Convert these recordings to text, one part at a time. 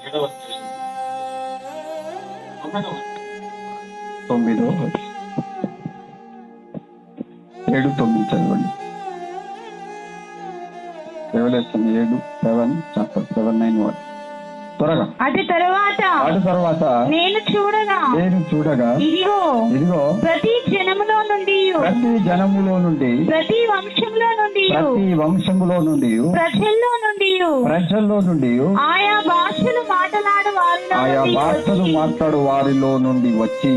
9 7 9 చదవండి. Revolution 7 7 chapter 7 9 1 త్వరగా. అటు తరువాత నేను చూడగా ఇదిగో ప్రతి జనములో నుండి ప్రతి వంశములో నుండి ప్రజల్లో నుండి ఆయా భాషలు మాట్లాడు వారిలో నుండి వచ్చి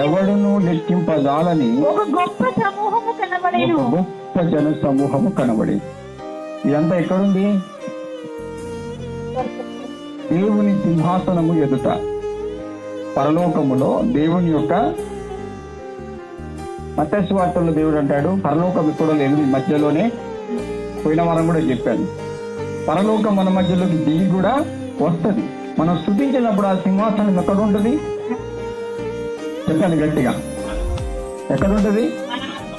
ఎవడును లెక్కింపజాలని ఒక గొప్ప జన సమూహము కనబడి. ఇదంతా ఎక్కడుంది? దేవుని సింహాసనము ఎదుట, పరలోకములో దేవుని యొక్క. మత్తయి సువార్తలో దేవుడు అంటాడు, పరలోకం ఎక్కడో లేదు, మీ మధ్యలోనే. పోయిన వారం కూడా చెప్పాను, పరలోకం మన మధ్యలోకి దిగి కూడా వస్తుంది. మనం స్తుతించినప్పుడు ఆ సింహాసనం ఎక్కడ ఉంటుంది? చెప్పండి గట్టిగా, ఎక్కడ ఉంటుంది?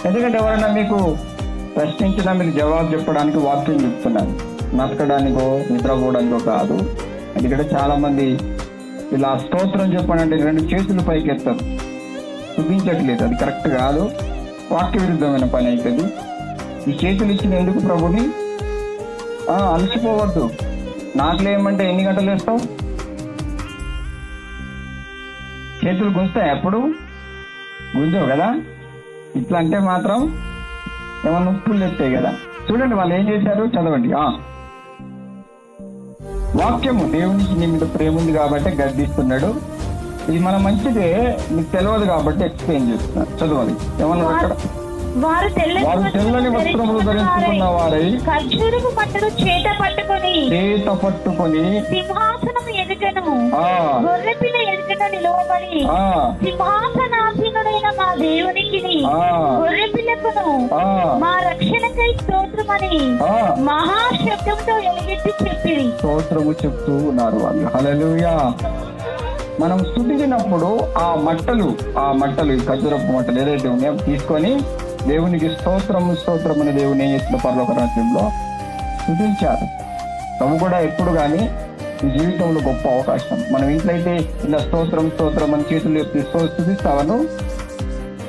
ఎందుకంటే ఎవరైనా మీకు ప్రశ్నించినా మీకు జవాబు చెప్పడానికి వాక్యం చెప్తున్నాను, నతకడానికో నిద్రపోవడానికో కాదు. ఎందుకంటే చాలా మంది ఇలా స్తోత్రం చెప్పానంటే 2 చేతులు పైకి ఎత్తారు, చూపించట్లేదు. అది కరెక్ట్ కాదు, వాక్య విరుద్ధమైన పని అవుతుంది. ఈ చేతులు ఇచ్చిన ఎందుకు ప్రభుని? అలసిపోవద్దు. నాకులు ఏమంటే ఎన్ని గంటలు వేస్తావు? చేతులు గుంజుతాయి, ఎప్పుడు గుంజవు కదా. ఇట్లా అంటే మాత్రం ఏమన్నా ఉప్పులు ఎత్తాయి కదా. చూడండి వాళ్ళు ఏం చేశారు, చదవండి. వాక్యము, దేవునికి నీ మీద ప్రేమ ఉంది కాబట్టి గద్దిస్తున్నాడు. ఇది మన మంచిదే, మీకు తెలియదు కాబట్టి ఎక్స్ప్లెయిన్ చేస్తున్నాడు. చదవాలి. ఏమన్నా అక్కడ? వారు తెల్లని వస్త్రములు ధరించుకున్న వారై ఖర్జూరపు పంటను చేత పట్టుకొని సింహాసనం ఎదుటను గొర్రెపిల్ల ఎదుటను నిలవబడి సింహాసనాసీనుడైన మా దేవునికి గొర్రెపిల్లకును మా రక్షణకై స్తోత్రమని మహాశబ్దంతో ఎలుగెత్తి చెప్పిరి. స్తోత్రము చెప్తూ ఉన్నారు వాళ్ళు. హల్లెలూయా. మనం స్తుతించినప్పుడు ఆ మట్టలు ఖర్జూరపు మట్టలు ఏదైతే ఉన్నాయో తీసుకొని దేవునికి స్తోత్రం అని దేవుని ఏం చేసిన పరలోక రాజ్యంలో స్తుతించారు. తమ కూడా ఎప్పుడు కానీ ఈ జీవితంలో గొప్ప అవకాశం. మనం ఇంట్లో అయితే ఇలా స్తోత్రం అని చేతులు ఎత్తి స్తుతిస్తావను,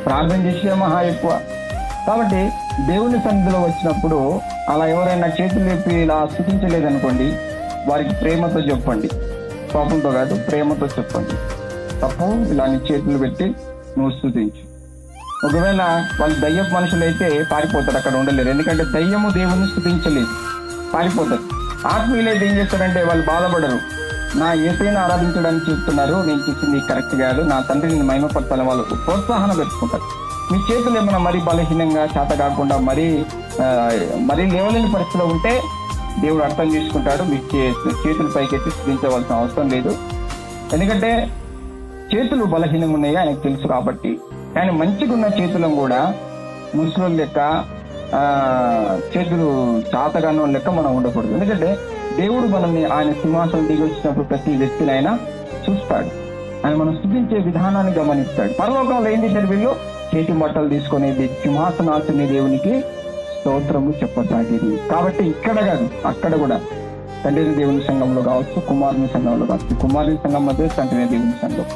ప్రార్థన చేసే మహా ఎక్కువ. కాబట్టి దేవుని సన్నిధిలో వచ్చినప్పుడు అలా ఎవరైనా చేతులు ఎత్తి ఇలా స్తుతించలేదనుకోండి, వారికి ప్రేమతో చెప్పండి, కోపంతో కాదు, ప్రేమతో చెప్పండి. తప్పు, ఇలా నీ చేతులు పెట్టి నువ్వు స్తుతించు. ఒకవేళ వాళ్ళు దయ్యపు మనుషులైతే పారిపోతారు, అక్కడ ఉండలేరు. ఎందుకంటే దయ్యము దేవుని స్తుతించలేదు, పారిపోతారు. ఆత్మీయులైతే ఏం చేస్తారంటే వాళ్ళు బాధపడరు. నా యేసయ్యను ఆరాధించడానికి చెప్తున్నారు, నేను చేసింది కరెక్ట్ కాదు, నా తండ్రిని మహిమపరచాలని వాళ్ళు ప్రోత్సాహన పెట్టుకుంటారు. మీ చేతులు ఏమైనా మరీ బలహీనంగా, చేత కాకుండా మరీ లేవలేని పరిస్థితిలో ఉంటే దేవుడు అర్థం చేసుకుంటాడు. మీ చేతులు పైకెత్తి స్థుతించవలసిన అవసరం లేదు. ఎందుకంటే చేతులు బలహీనంగా ఉన్నాయో ఆయనకు తెలుసు. కాబట్టి ఆయన మంచిగా ఉన్న చేతులను కూడా ముసలి లెక్క, చేతులు చాతగానో లెక్క మనం ఉండకూడదు. ఎందుకంటే దేవుడు మనల్ని ఆయన సింహాసనం దిగి వచ్చినప్పుడు ప్రతి వ్యక్తిని ఆయన చూస్తాడు. ఆయన మనం స్తుతించే విధానాన్ని గమనిస్తాడు. పరలోకంలో ఏం చేశారు వీళ్ళు? చేతి బట్టలు తీసుకొని సింహాసనాసని దేవునికి స్తోత్రము చెప్పసాగింది. కాబట్టి ఇక్కడ కాదు, అక్కడ కూడా తండ్రి దేవుని సంఘంలో కావచ్చు, కుమారుని సంఘంలో కావచ్చు. కుమారుని సంఘం మధ్య తండ్రి దేవుని సంఘం,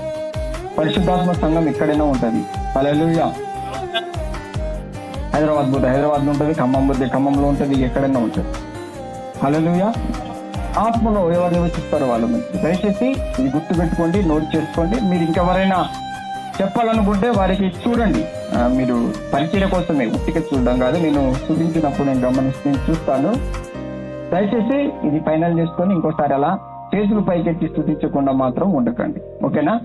పరిశుద్ధాత్మ సంఘం ఎక్కడైనా ఉంటుంది. హల్లెలూయా. హైదరాబాద్ ఉంటుంది, ఖమ్మంలో ఉంటుంది, ఎక్కడైనా ఉంటుంది. హల్లెలూయా. ఆత్మలో ఎవరు నివసిస్తారో వాళ్ళు మంచి. దయచేసి ఇది గుర్తు పెట్టుకోండి, నోట్ చేసుకోండి. మీరు ఇంకెవరైనా చెప్పాలనుకుంటే వారికి చూడండి. మీరు పరిచయ కోసమే, ఉట్టిగా చూడడం కాదు. నేను చూపించినప్పుడు నేను చూస్తాను. దయచేసి ఇది ఫైనల్ చేసుకొని ఇంకోసారి అలా చేతులు పైకెత్తి స్తుతించకుండా మాత్రం ఉండకండి. ఓకేనా?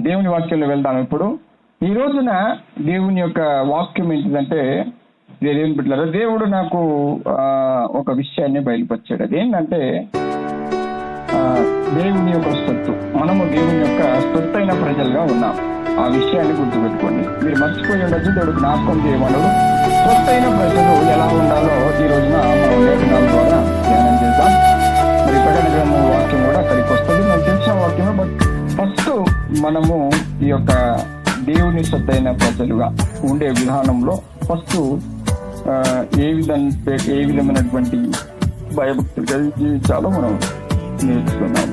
దేవుని వాక్యంలో వెళ్దాం. ఇప్పుడు ఈ రోజున దేవుని యొక్క వాక్యం ఏంటిదంటే, దేవుని బిడ్డలారా, దేవుడు నాకు ఒక విషయాన్ని బయలుపరిచాడు. అదేంటంటే దేవుని యొక్క సొత్తు, మనము దేవుని యొక్క సొత్తు అయిన ప్రజలుగా ఉన్నాం. ఆ విషయాన్ని గుర్తుపెట్టుకోండి. మీరు మర్చిపోయి ఉండొచ్చు, దేవుడు జ్ఞాపకం చేయమన్నాడు. సొత్తు అయిన ప్రజలు ఎలా ఉండాలో ఈ రోజున మనం లేఖనాల ద్వారా ధ్యానం చేద్దాం. మరి ప్రకటన గ్రంథం వాక్యం కూడా అక్కడికి వస్తుంది, నాకు తెలిసిన వాక్యమే. బట్ ఫస్ట్ మనము ఈ యొక్క దేవుని సొత్తైన ప్రజలుగా ఉండే విధానంలో ఫస్ట్ ఏ విధమైనటువంటి భయభక్తులు జీవించాలో మనం నేర్చుకున్నాం.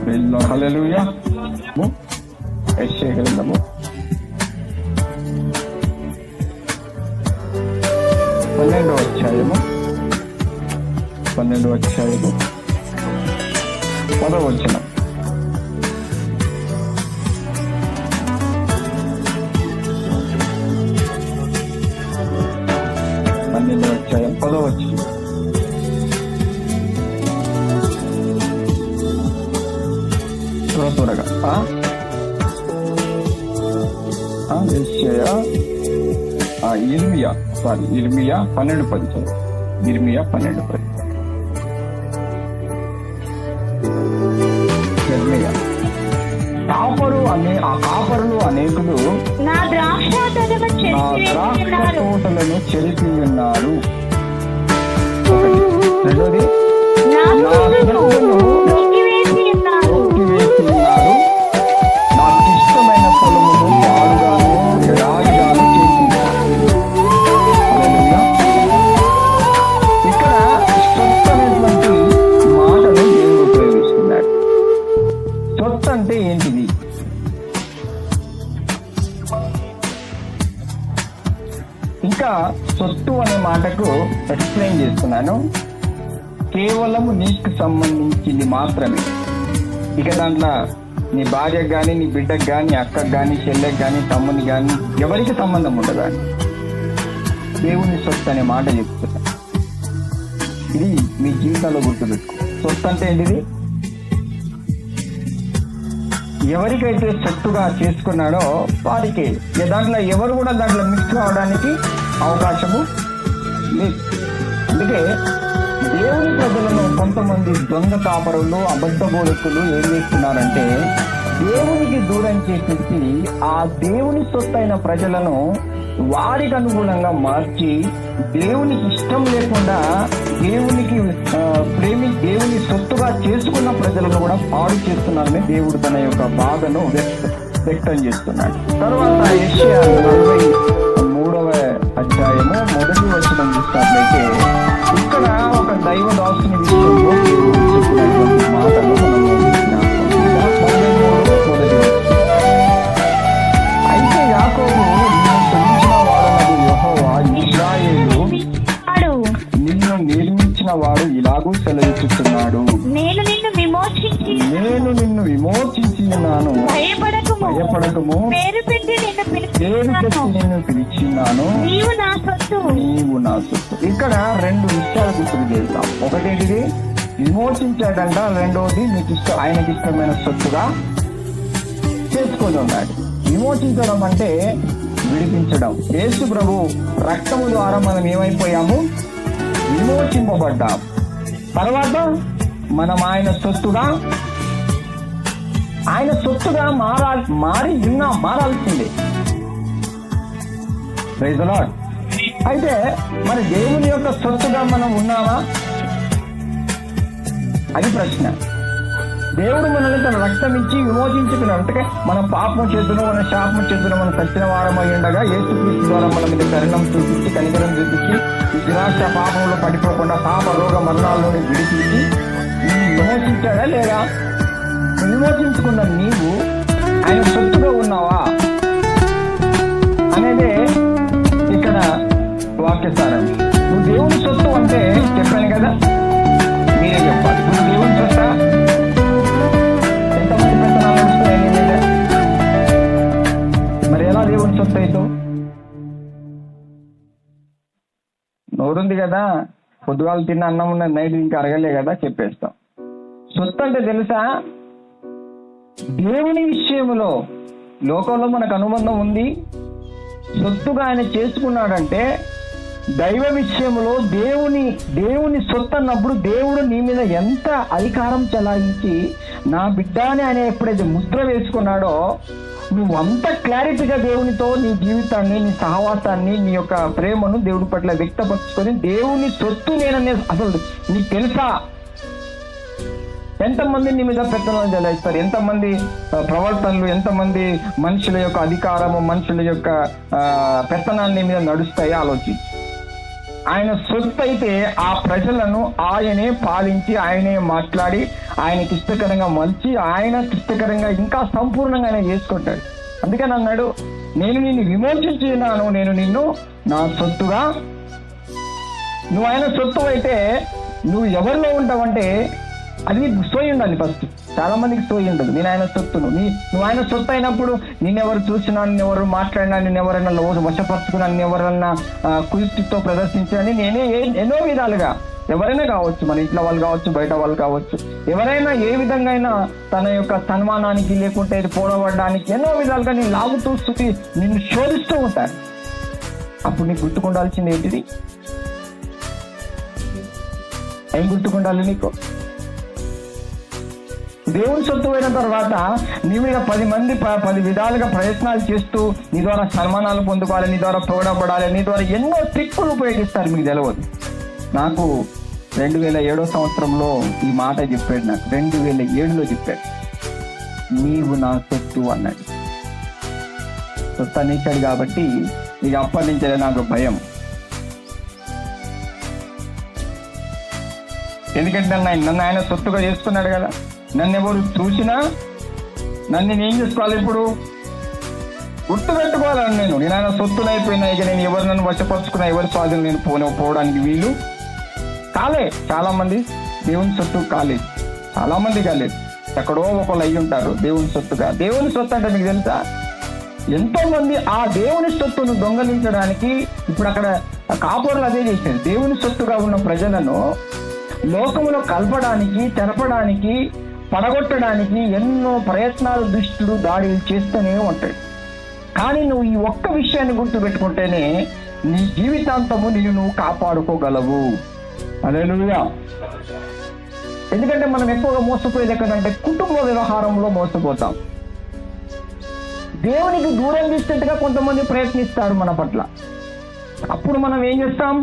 హల్లెలూయా. యెషయా గ్రంథము 12వ అధ్యాయము 10వ వచనం. అధ్యాయం 10వ వచనం. త్వరగా ఇర్మియా 12:10. ఇర్మియా 12:10. కాపరులు అనేకులు నా ద్రాక్ష తోటలను చెరిపి ఉన్నారు. రెండోది, నా సొత్తును తొక్కివేసి ఉన్నారు. నాకు ఇష్టమైన పొలమును పాడుగాను ఎడారిగాను చేస్తున్నారు. ఇక్కడ సొత్తు అనేటువంటి మాటను దేవుడు ఉపయోగిస్తున్నాడు. సొత్తు అంటే ఏంటిది? ఇంకా సొత్తు అనే మాటకు ఎక్స్ప్లెయిన్ చేస్తున్నాను. కేవలం నీకు సంబంధించింది మాత్రమే. ఇక దాంట్లో నీ భార్యకు కానీ, నీ బిడ్డకు కానీ, అక్కకు కానీ, చెల్లెకు కానీ, తమ్ముని కానీ ఎవరికి సంబంధం ఉండదు. దేవుని సొత్తు అనే మాట చెప్తున్నా. ఇది మీ జీవితంలో గుర్తుపెట్టుకో. సొత్తు అంటే ఏంటిది? ఎవరికైతే సొత్తుగా చేసుకున్నాడో వారికి. దాంట్లో ఎవరు కూడా దాంట్లో మిక్స్ కావడానికి అవకాశము లేదు. అందుకే దేవుని ప్రజలను కొంతమంది దొంగ కాపరులు, అబద్ధ బోధకులు ఏం చేస్తున్నారంటే దేవునికి దూరం చేసేసి ఆ దేవుని సొత్తైన ప్రజలను వారికి అనుగుణంగా మార్చి దేవునికి ఇష్టం లేకుండా దేవుని సొత్తుగా చేసుకున్న ప్రజలను కూడా పాడు చేస్తున్నారని దేవుడు తన యొక్క బాధను వ్యక్తం చేస్తున్నాడు. తర్వాత యెషయా 43వ అధ్యాయము 1వ వచనం చూసినట్లయితే ఇక్కడ ఒక దైవ దాసుని విషయంలో చెప్పినటువంటి మాటలు మనం అయితే యాకోబు నిన్ను నిర్మించిన వాడు ఇలాగూ సెలవిస్తున్నాడు, నేను నిన్ను విమోచించి ఉన్నాను, భయపడకము, పేరు పెట్టి నిన్ను పిలిచినాను, నీవు నా సొత్తు. ఇక్కడ 2 విషయాలు గుర్తుకు చేస్తాం. ఒకటేంటిది? విమోచించాడంట. రెండోది ఆయనకి ఇష్టమైన సొత్తుగా చేసుకొని ఉన్నాడు. విమోచించడం అంటే విడిపించడం. యేసు ప్రభు రక్తము ద్వారా మనం ఏమైపోయాము? విమోచింపబడ్డాం. తర్వాత మనం ఆయన సొత్తుగా మారాల్సిందే. Praise the lord. అయితే మరి దేవుని యొక్క సొత్తుగా మనం ఉన్నామా? అది ప్రశ్న. దేవుడు మనల్ని తన రక్తం ఇచ్చి విమోచించుకున్నాడు. అంటే మన పాపం చేతును, మన శాపం చేతును మనం సత్యన వారమై ఉండగా యేసుక్రీస్తు ద్వారా మన మీద కరుణం చూపించి, కనికరం చూపించి, ఈ దురాశ పాపంలో పడిపోకుండా పాప రోగ మరణాల్లోని విడిపించి విమోచించాడా లేదా? విమోచించుకున్న నీవు ఆయన సొత్తుగా ఉన్నావా అనేదే ఇక్కడ వాక్యసారం. నువ్వు దేవుని సొత్తు అంటే చెప్పాను కదా, మీరే చెప్పాలి. నువ్వు దేవుని సొత్తా? ఎంతమంది పెత్తనాలు నడుస్తున్నాయి నీ మీద? మరి ఎలా దేవుని సొత్తు అవుతావు? నోరుంది కదా, పొద్దుగాలు తిన్న అన్నం ఉన్న నైట్ ఇంకా అరగలే కదా, చెప్పేస్తాం. సొత్తు అంటే తెలుసా? దేవుని విషయంలో లోకంలో మనకు అనుబంధం ఉంది. సొత్తుగా ఆయన చేసుకున్నాడంటే దైవ విషయంలో దేవుని సొత్తు అన్నప్పుడు దేవుడు నీ మీద ఎంత అధికారం చలాయించి నా బిడ్డ అని ఆయన ఎప్పుడైతే ముద్ర వేసుకున్నాడో నువ్వు అంత క్లారిటీగా దేవునితో నీ జీవితాన్ని, నీ సహవాసాన్ని, నీ యొక్క ప్రేమను దేవుడి పట్ల వ్యక్తపరుచుకొని దేవుని సొత్తు నేననే. అసలు నీకు తెలుసా ఎంతమంది నీ మీద పెత్తనాలు చెలాయిస్తారు? ఎంతమంది ప్రవర్తనలు, ఎంతమంది మనుషుల యొక్క అధికారము, మనుషుల యొక్క పెత్తనాలు నీ మీద నడుస్తాయి? ఆలోచించి. ఆయన సొత్తు అయితే ఆ ప్రజలను ఆయనే పాలించి, ఆయనే మాట్లాడి, ఆయనకి ఇష్టకరంగా మలిచి ఆయనకి ఇష్టకరంగా ఇంకా సంపూర్ణంగా ఆయన చేసుకుంటాడు. అందుకని అన్నాడు, నేను నిన్ను విమోచించున్నాను, నేను నిన్ను నా సొత్తుగా. నువ్వు ఆయన సొత్తు అయితే నువ్వు ఎవరిలో ఉంటావంటే అది సోయి ఉండాలి. ఫస్ట్ చాలా మందికి సోయి ఉండదు. నేను ఆయన సొత్తును. నువ్వు ఆయన సొత్తు అయినప్పుడు నిన్నెవరు చూసినా, నిన్నెవరు మాట్లాడినా, నిన్నెవరైనా వశపరుచుకున్నా, నిన్నెవరన్నా కుయుక్తితో ప్రదర్శించాలని నేనే ఎన్నో విధాలుగా, ఎవరైనా కావచ్చు, మన ఇంట్లో వాళ్ళు కావచ్చు, బయట వాళ్ళు కావచ్చు, ఎవరైనా ఏ విధంగా అయినా తన యొక్క సన్మానానికి లేకుంటే పోడబడడానికి ఎన్నో విధాలుగా నేను లాగుతూ నిన్ను శోధిస్తూ ఉంటాను. అప్పుడు నీకు గుర్తుకుండాల్సింది ఏంటిది? ఏం గుర్తుకుండాలి నీకు? దేవుని సొత్తు అయిన తర్వాత నీ మీద 10 మంది 10 విధాలుగా ప్రయత్నాలు చేస్తూ నీ ద్వారా సన్మానాలు పొందుకోవాలి, నీ ద్వారా పొగడబడాలి, నీ ద్వారా ఎన్నో ట్రిక్కులు ఉపయోగిస్తారు. మీకు తెలియదు. నాకు 2007 సంవత్సరంలో ఈ మాట చెప్పాడు. నాకు 2007లో చెప్పాడు, నీవు నా సొత్తు అన్నాడు. సొత్తు అనేసాడు కాబట్టి ఇక అప్పటి నుంచే నాకు భయం. ఎందుకంటే నన్ను ఆయన సొత్తుగా చేసుకున్నాడు కదా. నన్ను ఎవరు చూసినా నన్ను నేను చేసుకోవాలి. ఇప్పుడు గుర్తు పెట్టుకోవాలని నేను ఆయన సొత్తునైపోయినా. ఇక నేను ఎవరు నన్ను వశపరుచుకున్నా, ఎవరి స్వాధీనం నేను పోవడానికి వీలు కాలే. చాలా మంది దేవుని సొత్తు కాలేదు, చాలా మంది కాలేదు. ఎక్కడో ఒకళ్ళు అయ్యి ఉంటారు దేవుని సొత్తుగా. దేవుని సొత్తు అంటే మీకు తెలుసా, ఎంతో మంది ఆ దేవుని సొత్తును దొంగలించడానికి ఇప్పుడు అక్కడ కాపురులు అదే చేశారు. దేవుని సొత్తుగా ఉన్న ప్రజలను లోకములో కలపడానికి, తెరపడానికి, పడగొట్టడానికి ఎన్నో ప్రయత్నాలు దుష్టుడు దాడులు చేస్తూనే ఉంటాడు. కానీ నువ్వు ఈ ఒక్క విషయాన్ని గుర్తుపెట్టుకుంటేనే నీ జీవితాంతము నువ్వు కాపాడుకోగలవు. హల్లెలూయా. ఎందుకంటే మనం ఎక్కువగా మోసపోయేది ఎక్కడంటే కుటుంబ వ్యవహారంలో మోసపోతాం. దేవునికి దూరం చేసేట్టుగా కొంతమంది ప్రయత్నిస్తారు మన పట్ల. అప్పుడు మనం ఏం చేస్తాం?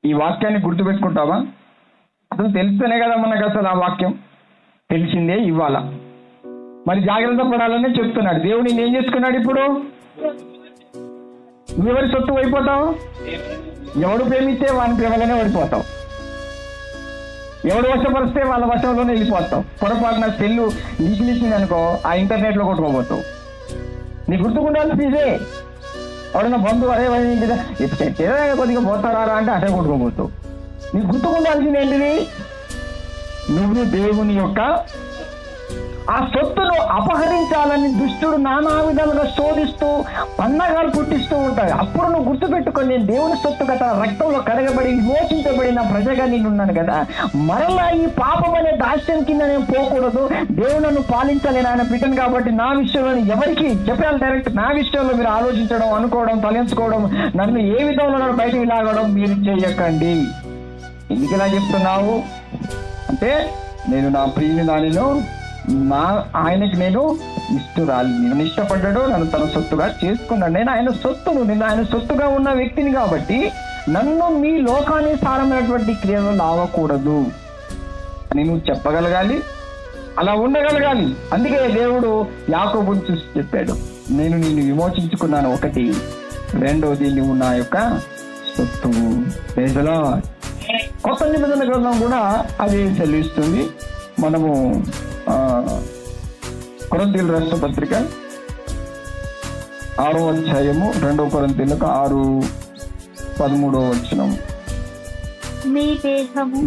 ఈ వాక్యాన్ని గుర్తుపెట్టుకుంటావా? అసలు తెలిస్తేనే కదా మనకు అసలు ఆ వాక్యం తెలిసిందే ఇవ్వాల. మరి జాగ్రత్త పడాలని చెప్తున్నాడు. దేవుడు ఏం చేసుకున్నాడు? ఇప్పుడు నువ్వెవరి సొత్తు అయిపోతావు? ఎవడు ప్రేమిస్తే వాని ప్రేమలోనే పడిపోతావు, ఎవడు వశపరిస్తే వాళ్ళ వశంలోనే వెళ్ళిపోతావు. పొరపాటున సెల్లు నీకిలిచ్చింది అనుకో, ఆ ఇంటర్నెట్లో కొట్టుకోబోతావు. నీ గుర్తుకుండాల్సింది ఇదే. ఎవడన్నా బంధువు అదే కొద్దిగా పోతారా అంటే అటే కొట్టుకోబోతావు. నీకు గుర్తుకుండాల్సింది ఏంటిది? నువ్వు దేవుని యొక్క ఆ సొత్తును అపహరించాలని దుష్టుడు నానా విధాలుగా శోధిస్తూ పన్నగాలు పుట్టిస్తూ ఉంటాడు. అప్పుడు నువ్వు గుర్తుపెట్టుకొని, నేను దేవుని సొత్తుగా తన రక్తంలో కడగబడి విమోచించబడిన ప్రజగా నేనున్నాను కదా, మరలా ఈ పాపం అనే దాస్యం కింద నేను పోకూడదు. దేవుడు నన్ను పాలించాలి, ఆయన బిడ్డను కాబట్టి నా విషయంలో ఎవరికి చెప్పాలి? డైరెక్ట్ నా విషయంలో మీరు ఆలోచించడం, అనుకోవడం, తలంచుకోవడం, నన్ను ఏ విధంలో బయటకు లాగడం మీరు చేయకండి. ఎందుకు ఇలా చెప్తున్నావు అంటే, నేను నా ప్రియుని దానిలో ఆయనకి నేను ఇష్టరాలి. నేను ఇష్టపడ్డాడు, నన్ను తన సొత్తుగా చేసుకున్నాడు. నేను ఆయన సొత్తును, నేను ఆయన సొత్తుగా ఉన్న వ్యక్తిని కాబట్టి నన్ను మీ లోకానుసారమైనటువంటి క్రియలు లావకూడదు అని నువ్వు చెప్పగలగాలి, అలా ఉండగలగాలి. అందుకే దేవుడు యాకోబుని చూసి చెప్పాడు, నేను నిన్ను విమోచించుకున్నాను. ఒకటి, రెండోది నువ్వు నా యొక్క సొత్తు. కొత్త నిబంధన గ్రంథం కూడా అది చెల్లిస్తుంది. మనము కొరింథీయులకు రాసిన పత్రిక 6వ అధ్యాయము 2వ కొరింథీయులకు 6:13 మీ దేహము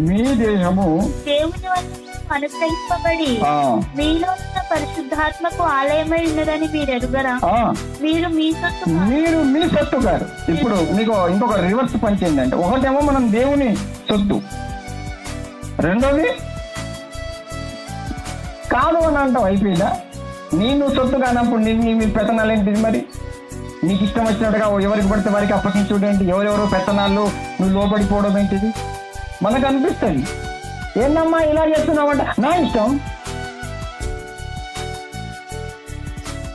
దేవుని వలన అనుగ్రహింపబడి మీలో ఉన్న పరిశుద్ధాత్మకు ఆలయమై ఉన్నదని మీరు ఎరుగరా? మీరు మీ సొత్తు గారు. ఇప్పుడు మీకు ఇంకొక రివర్స్ పంచ్ ఏంటంటే, ఒకటేమో మనం దేవుని సొత్తు, రెండోది కాదు అని అంటావు. అయిపోయిందా? నేను సొత్తు కానప్పుడు నీ పెత్తనాలు ఏంటిది? మరి నీకు ఇష్టం వచ్చినట్టుగా ఎవరికి పడితే వారికి అప్పగించుడు ఏంటి? ఎవరెవరో పెత్తనాలు నువ్వు లోపడిపోవడం ఏంటిది? మనకు అనిపిస్తుంది, ఏందమ్మా ఇలా చేస్తున్నావంట, నా ఇష్టం.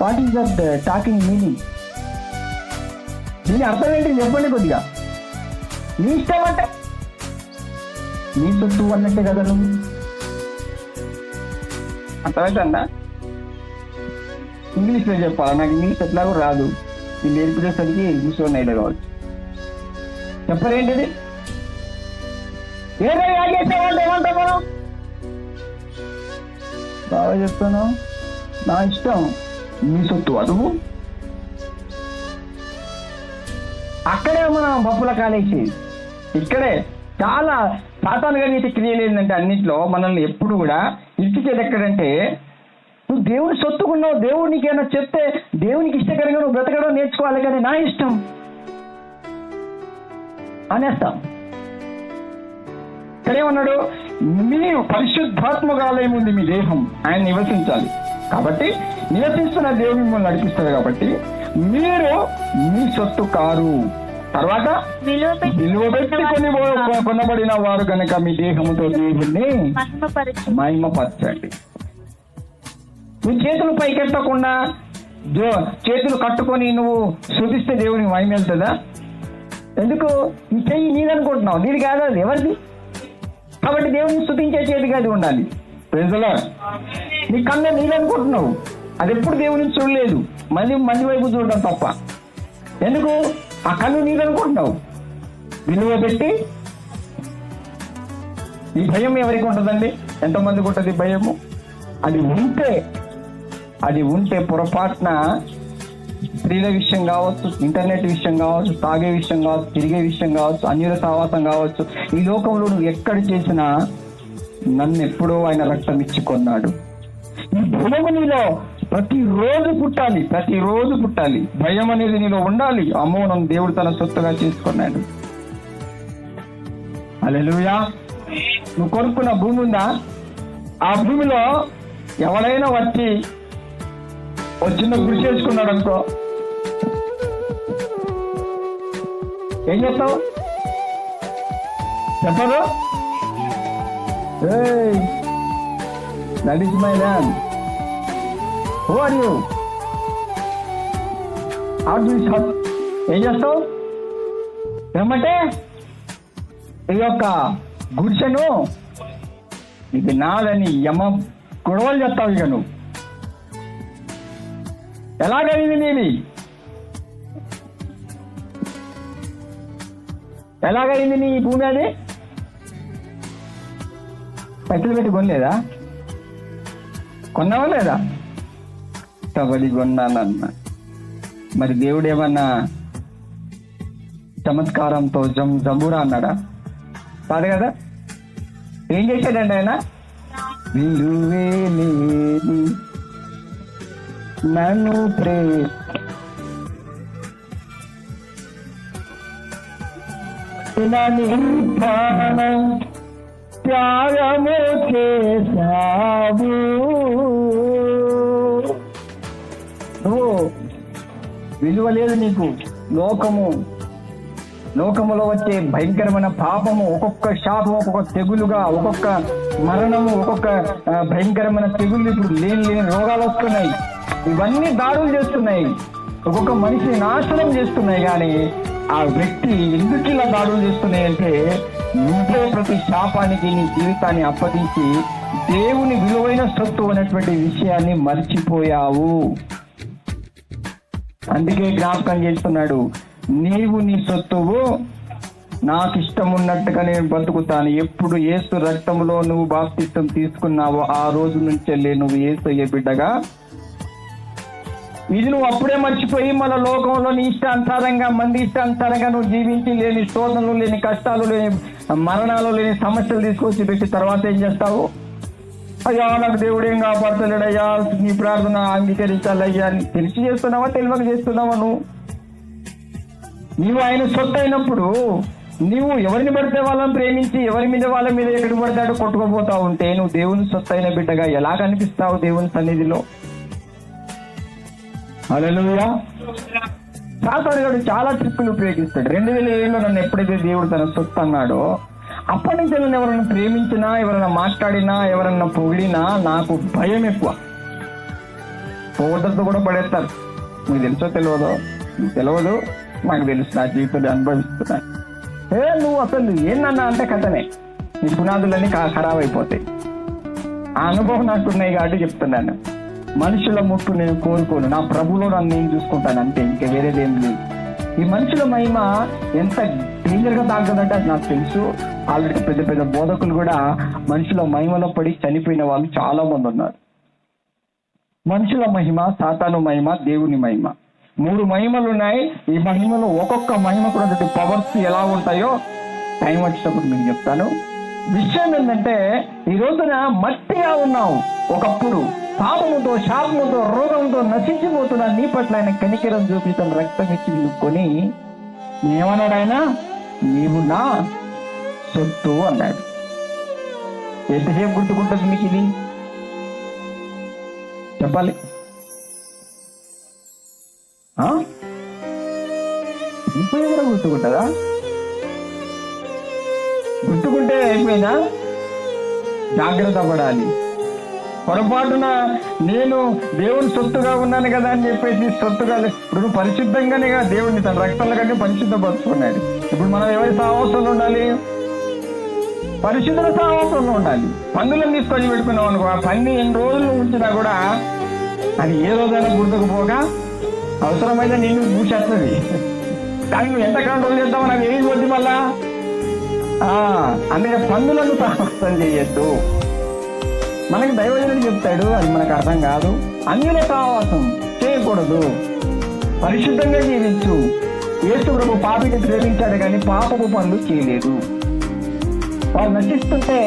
What is that talking meaning? దీని అర్థం ఏంటి చెప్పండి కొద్దిగా. నీ ఇష్టం అంటే నీ సొత్తు అన్నట్టే కదా నువ్వు. అర్థమవుతుందా? ఇంగ్లీష్లో చెప్పాలా? నాకు ఇంగ్లీష్ ఎట్లాగో రాదు. ఇది నేర్పించేసరికి ఇంగ్లీష్లో నైడే కావచ్చు. చెప్పరేంటిది? ఏదైనా చేసేవాళ్ళు ఏమంటాం మనం? బాగా చెప్తాను, నా ఇష్టం, నీ సొత్తు అదువు. అక్కడే మనం పప్పుల కాలేసి ఇక్కడే చాలా సాతానుగా నీతి క్రియలు ఏంటంటే అన్నింటిలో మనల్ని ఎప్పుడు కూడా ఇచ్చిచేది ఎక్కడంటే, నువ్వు దేవుని సొత్తుకున్నావు, దేవునికి ఏమైనా చెప్తే దేవునికి ఇష్టకరంగా నువ్వు బ్రతకడం నేర్చుకోవాలి, కానీ నా ఇష్టం అనేస్తాం. ఇక్కడేమన్నాడు, మీ పరిశుద్ధాత్మక ఆలయం ఉంది, మీ దేహం, ఆయన నివసించాలి. కాబట్టి నివసిస్తున్న దేవుడు మిమ్మల్ని నడిపిస్తారు. కాబట్టి మీరు మీ సొత్తు కారు. తర్వాత విలువ పెట్టి కొనబడిన వారు కనుక మీ దేహముతో దేవుణ్ణి మహిమపరచండి. నువ్వు చేతులు పైకెత్తకుండా చేతులు కట్టుకొని నువ్వు శుద్ధిస్తే దేవునికి మహిమ వెళ్తుందా? ఎందుకు? ఈ చెయ్యి నీదనుకుంటున్నావు, నీది కాదు, అది ఎవరిది? కాబట్టి దేవుని స్తుతించే చేతికి అది ఉండాలి. ప్రజలా నీ కన్ను నీదనుకుంటున్నావు, అది ఎప్పుడు దేవుని చూడలేదు, మంది వైపు చూడడం తప్ప. ఎందుకు? ఆ కన్ను నీదనుకుంటున్నావు. విలువ పెట్టి. ఈ భయం ఎవరికి ఉంటుందండి? ఎంతమందికి ఉంటుంది భయము? అది ఉంటే పొరపాటున స్త్రీల విషయం కావచ్చు, ఇంటర్నెట్ విషయం కావచ్చు, తాగే విషయం కావచ్చు, తిరిగే విషయం కావచ్చు, అన్యుల సహవాసం కావచ్చు, ఈ లోకంలో నువ్వు ఎక్కడ చేసినా నన్ను ఎప్పుడో ఆయన రక్తం ఇచ్చి కొన్నాడు. ఈ భయము నీలో ప్రతిరోజు పుట్టాలి. భయం అనేది నీలో ఉండాలి. అమ్మో, నన్ను దేవుడు తన సొత్తుగా చేసుకున్నాడు. హల్లెలూయా. నువ్వు కొనుక్కున్న భూమి ఉందా? ఆ భూమిలో ఎవడైనా వచ్చి చిన్న గురి చేసుకున్నాడు అనుకో, ఏం చేస్తావు? చెప్పరు? That is my land. Who are you? ఏం చేస్తావు? ఏమంటే ఈ యొక్క గుడిసెను ఇది నాదని గొడవలు చేస్తావు. ఇక నువ్వు ఎలాగైంది నీది? ఎలాగైంది నీ భూమి? అది పైసలు పెట్టి కొనలేదా? కొన్నావా లేదా? కబడ్డీ కొన్నానన్నా. మరి దేవుడు ఏమన్నా చమత్కారంతో జంబూరా అన్నాడా? కాదు కదా. ఏం చేశాడండి ఆయన? విలువే లేని నన్ను త్యాగము చేశావు. నువ్వు విలువ లేదు నీకు. లోకములో వచ్చే భయంకరమైన పాపము, ఒక్కొక్క శాపం, ఒక్కొక్క తెగులుగా, ఒక్కొక్క మరణము, ఒక్కొక్క భయంకరమైన తెగులు, ఇప్పుడు లేని రోగాలు వస్తున్నాయి. ఇవన్నీ దాడులు చేస్తున్నాయి, ఒక్కొక్క మనిషిని నాశనం చేస్తున్నాయి. కానీ ఆ వ్యక్తి ఎందుకు ఇలా దాడులు చేస్తున్నాయి అంటే, నువ్వే ప్రతి శాపానికి నీ జీవితాన్ని అప్పగించి దేవుని విలువైన సొత్తు అనేటువంటి విషయాన్ని మర్చిపోయావు. అందుకే జ్ఞాపకం చేస్తున్నాడు, నీవు నీ సొత్తువు, నాకు ఇష్టం ఉన్నట్టుగా నేను బతుకుతాను. ఎప్పుడు యేసు రక్తంలో నువ్వు బాప్తిస్తం తీసుకున్నావో ఆ రోజు నుంచెల్లే నువ్వు యేసయ్య బిడ్డగా. ఇది నువ్వు అప్పుడే మర్చిపోయి మన లోకంలో నీ ఇష్టానుసారంగా, మంది ఇష్టానుసారంగా నువ్వు జీవించి, లేని శోధనలు, లేని కష్టాలు, లేని మరణాలు, లేని సమస్యలు తీసుకొచ్చి పెట్టి తర్వాత ఏం చేస్తావు? అయ్యా, నాకు దేవుడు ఏం కాపాడుతలేడయ్యా, నీ ప్రార్థన అంగీకరించాలయ్యా అని తెలిసి చేస్తున్నావా, తెలియక చేస్తున్నావా? నీవు ఆయన సొత్తు అయినప్పుడు నీవు ఎవరిని పడితే వాళ్ళని ప్రేమించి ఎవరి మీద వాళ్ళ మీద ఎక్కడికి పడతాడో కొట్టుకుపోతా ఉంటే నువ్వు దేవుని సొత్తు అయిన బిడ్డగా ఎలా కనిపిస్తావు దేవుని సన్నిధిలో? హల్లెలూయా. సాతానుడు చాలా ట్రిక్కులు ఉపయోగిస్తాడు. 2007లో నన్ను ఎప్పుడైతే దేవుడు తన సొత్తు అన్నాడో అప్పటి నుంచి నన్ను ఎవరైనా ప్రేమించినా, ఎవరైనా మాట్లాడినా, ఎవరైనా పొగిడినా నాకు భయం ఎక్కువ. పొగడ్తలతో కూడా పడేస్తారు. మీకు తెలుసో తెలియదో? తెలియదు, నాకు తెలుసు, నా జీవితంలో అనుభవిస్తున్నా. నువ్వు అసలు ఏందన్నా అంటే కథనే, నీ పునాదులన్నీ ఖరాబ్ అయిపోతాయి. ఆ అనుభవం నాకున్నాయి కాబట్టి చెప్తున్నాను. మనుషుల ముట్టు నేను కోరుకోను, నా ప్రభులో నన్ను నేను చూసుకుంటాను అంతే, ఇంకా వేరేదేం లేదు. ఈ మనుషుల మహిమ ఎంత డేంజర్గా తాగుతుందంటే అది నాకు తెలుసు. ఆల్రెడీ పెద్ద పెద్ద బోధకులు కూడా మనుషుల మహిమలో పడి చనిపోయిన వాళ్ళు చాలా మంది ఉన్నారు. మనుషుల మహిమ, సాతాను మహిమ, దేవుని మహిమ, 3 మహిమలు ఉన్నాయి. ఈ మహిమలో ఒక్కొక్క మహిమకు ఉన్నటువంటి పవర్స్ ఎలా ఉంటాయో టైం వచ్చినప్పుడు మీకు చెప్తాను. విషయం ఏంటంటే ఈ రోజున మట్టిగా ఉన్నావు. ఒకప్పుడు పాపముతో, శాపముతో, రోగంతో నశించిపోతున్న నీ పట్ల ఆయన కనికరం చూపి తన రక్తం ఇచ్చి నిలుపుకొని ఏమన్నాడు ఆయన? నీవు నా సొత్తు అన్నాడు. ఎంతసేపు గుర్తుకుంటుంది మీకు ఇది? చెప్పాలి. ఇప్పుడు కూడా గుర్తుకుంటుందా? గుర్తుకుంటే అయిపోయినా జాగ్రత్త పడాలి. పొరపాటున నేను దేవుని సొత్తుగా ఉన్నాను కదా అని చెప్పేసి సొత్తుగా ఇప్పుడు పరిశుద్ధంగానే దేవుడిని తన రక్తంలో కంటే పరిశుద్ధపరుచుకున్నాడు. ఇప్పుడు మనం ఎవరి సహవాసంలో ఉండాలి? పరిశుద్ధుల సహవాసంలో ఉండాలి. పందులను తీసుకొని పెట్టుకున్నాం అనుకో, ఆ పంది ఎన్ని రోజులు ఉంచినా కూడా అది ఏ రోజైనా గుర్తుకుపోగా అవసరమైతే నిన్ను పూసేస్తుంది. కానీ నువ్వు ఎంత కంట్రోల్ చేద్దామని అది ఏమి పోద్ది మళ్ళా. అందుకే పందులను సహవాసం చేయొద్దు. మనకి దైవజనుడు చెప్తాడు, అది మనకు అర్థం కాదు. అన్యుల సహవాసం చేయకూడదు, పరిశుద్ధంగా జీవించు. యేసు ప్రభు పాపిని ప్రేమించాడు కానీ పాపపు పనులు చేయలేదు. వారు నశిస్తుంటే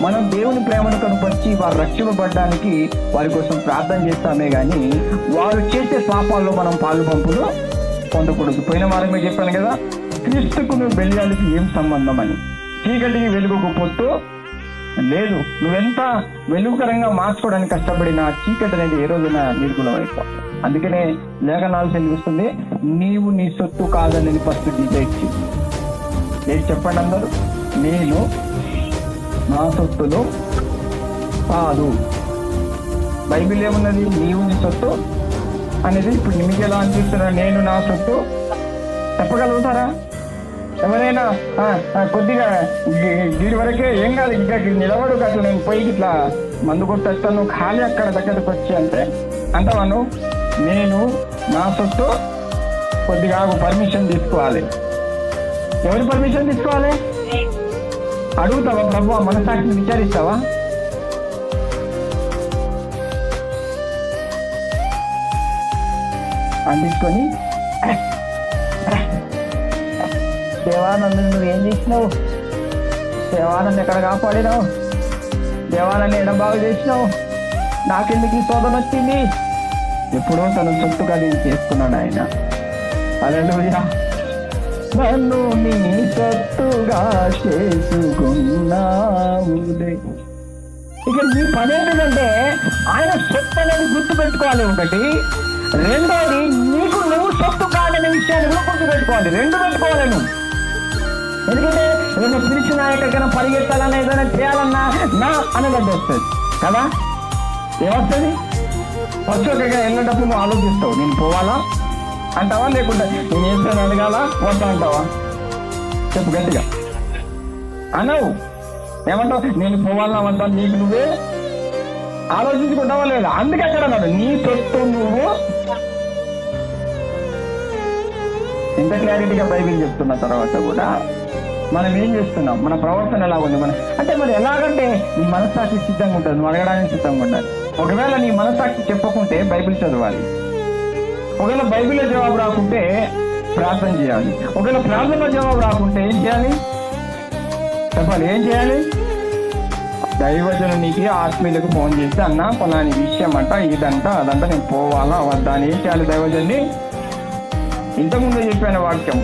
మనం దేవుని ప్రేమను కనుపరిచి వారు రక్షింపబడడానికి వారి కోసం ప్రార్థన చేస్తామే కానీ వారు చేసే పాపాల్లో మనం పాలు పంపులు పొందకూడదు. పోయిన వారమే చెప్పాను కదా, క్రీస్తుకు నువ్వు బెల్యాలకి ఏం సంబంధం అని. చీకటికి వెలుగుకు పొత్తు లేదు. నువ్వెంత వెలుగుకరంగా మార్చుకోవడానికి కష్టపడిన చీకటి అనేది ఏ రోజున నిర్గుణం అయిపోతుంది. అందుకనే లేఖనాలు చెల్లిస్తుంది, నీవు నీ సొత్తు కాదని ఫస్ట్ డిసైడ్ చేయి. ఏది చెప్పండి అందరూ? నేను నా సొత్తులు కాదు. బైబిల్ ఏమున్నది? నీవు నీ సొత్తు అనేది. ఇప్పుడు మీకు ఎలా అనిపిస్తున్నా? నేను నా సొత్తు చెప్పగలుగుతారా ఎవరైనా? కొద్దిగా దీని వరకే ఏం కాదు, ఇంకా నిలబడు కాదు, నేను పోయి ఇట్లా మందు కొట్టేస్తాను ఖాళీ అక్కడ దగ్గరకు వచ్చి అంటే అంటావాను? నేను నా సొత్తు కొద్దిగా పర్మిషన్ తీసుకోవాలి. ఎవరి పర్మిషన్ తీసుకోవాలి? అడుగుతావా? ప్రభు మనసాక్షిని విచారిస్తావా? అందించుకొని దేవానంద నువ్వేం చేసినావు? దేవానంద ఎక్కడ కాపాడినావు? దేవానంద ఎడ బాగు చేసినావు? నాకెందుకు ఈ శోధన వచ్చింది? ఎప్పుడో తన సొత్తుగా నేను చేసుకున్నాడు ఆయన. హల్లెలూయా. నన్ను నీ సొత్తుగా చేసుకున్నావులే. ఇక నీ పని ఏంటంటే ఆయన సొత్తు అనేది గుర్తు పెట్టుకోవాలి ఒకటి. రెండోది, నీకు నువ్వు సొత్తు కాదనే విషయాన్ని కూడా గుర్తు పెట్టుకోవాలి. 2 పెట్టుకోవాలి నువ్వు. ఎందుకంటే ఏదైనా పిలిచినా ఎక్కడికైనా పరిగెత్తాలన్నా ఏదైనా చేయాలన్నా నా అనేది వస్తుంది కదా. ఏమొస్తుంది? ఫస్ట్ ఎక్కడికైనా వెళ్ళేటప్పుడు నువ్వు ఆలోచిస్తావు, నేను పోవాలా అంటావా, లేకుంటే నేను ఏం అడగాల వద్దా అంటావా? చెప్పు గట్టిగా అనవు. ఏమంటావు? నేను పోవాలా వద్దా నీకు నువ్వే ఆలోచించుకుంటావా లేదా? అందుకే అక్కడ అన్నాడు, నీ సొత్తు నువ్వు. ఇంత క్లారిటీగా బైబిల్ చెప్తున్న తర్వాత కూడా మనం ఏం చేస్తున్నాం? మన ప్రవర్తన ఎలా ఉంది? అంటే మరి ఎలాగంటే నీ మనస్సాక్షి సిద్ధంగా ఉంటుంది, నువ్వు అడగడానికి సిద్ధంగా ఉండాలి. ఒకవేళ నీ మనస్సాక్షి చెప్పకుంటే బైబిల్ చదవాలి. ఒకవేళ బైబిల్లో జవాబు రాకుంటే ప్రార్థన చేయాలి. ఒకవేళ ప్రార్థనలో జవాబు రాకుంటే ఏం చేయాలి? చెప్పాలి. ఏం చేయాలి? దైవజనునికి ఆత్మీయులకు ఫోన్ చేసి, అన్న పలాని విషయం అంట, ఇదంట, అదంతా, నేను పోవాలా వద్దా అని ఏం చేయాలి? దైవజన్ని ఇంతకుముందు చెప్పిన వాక్యం,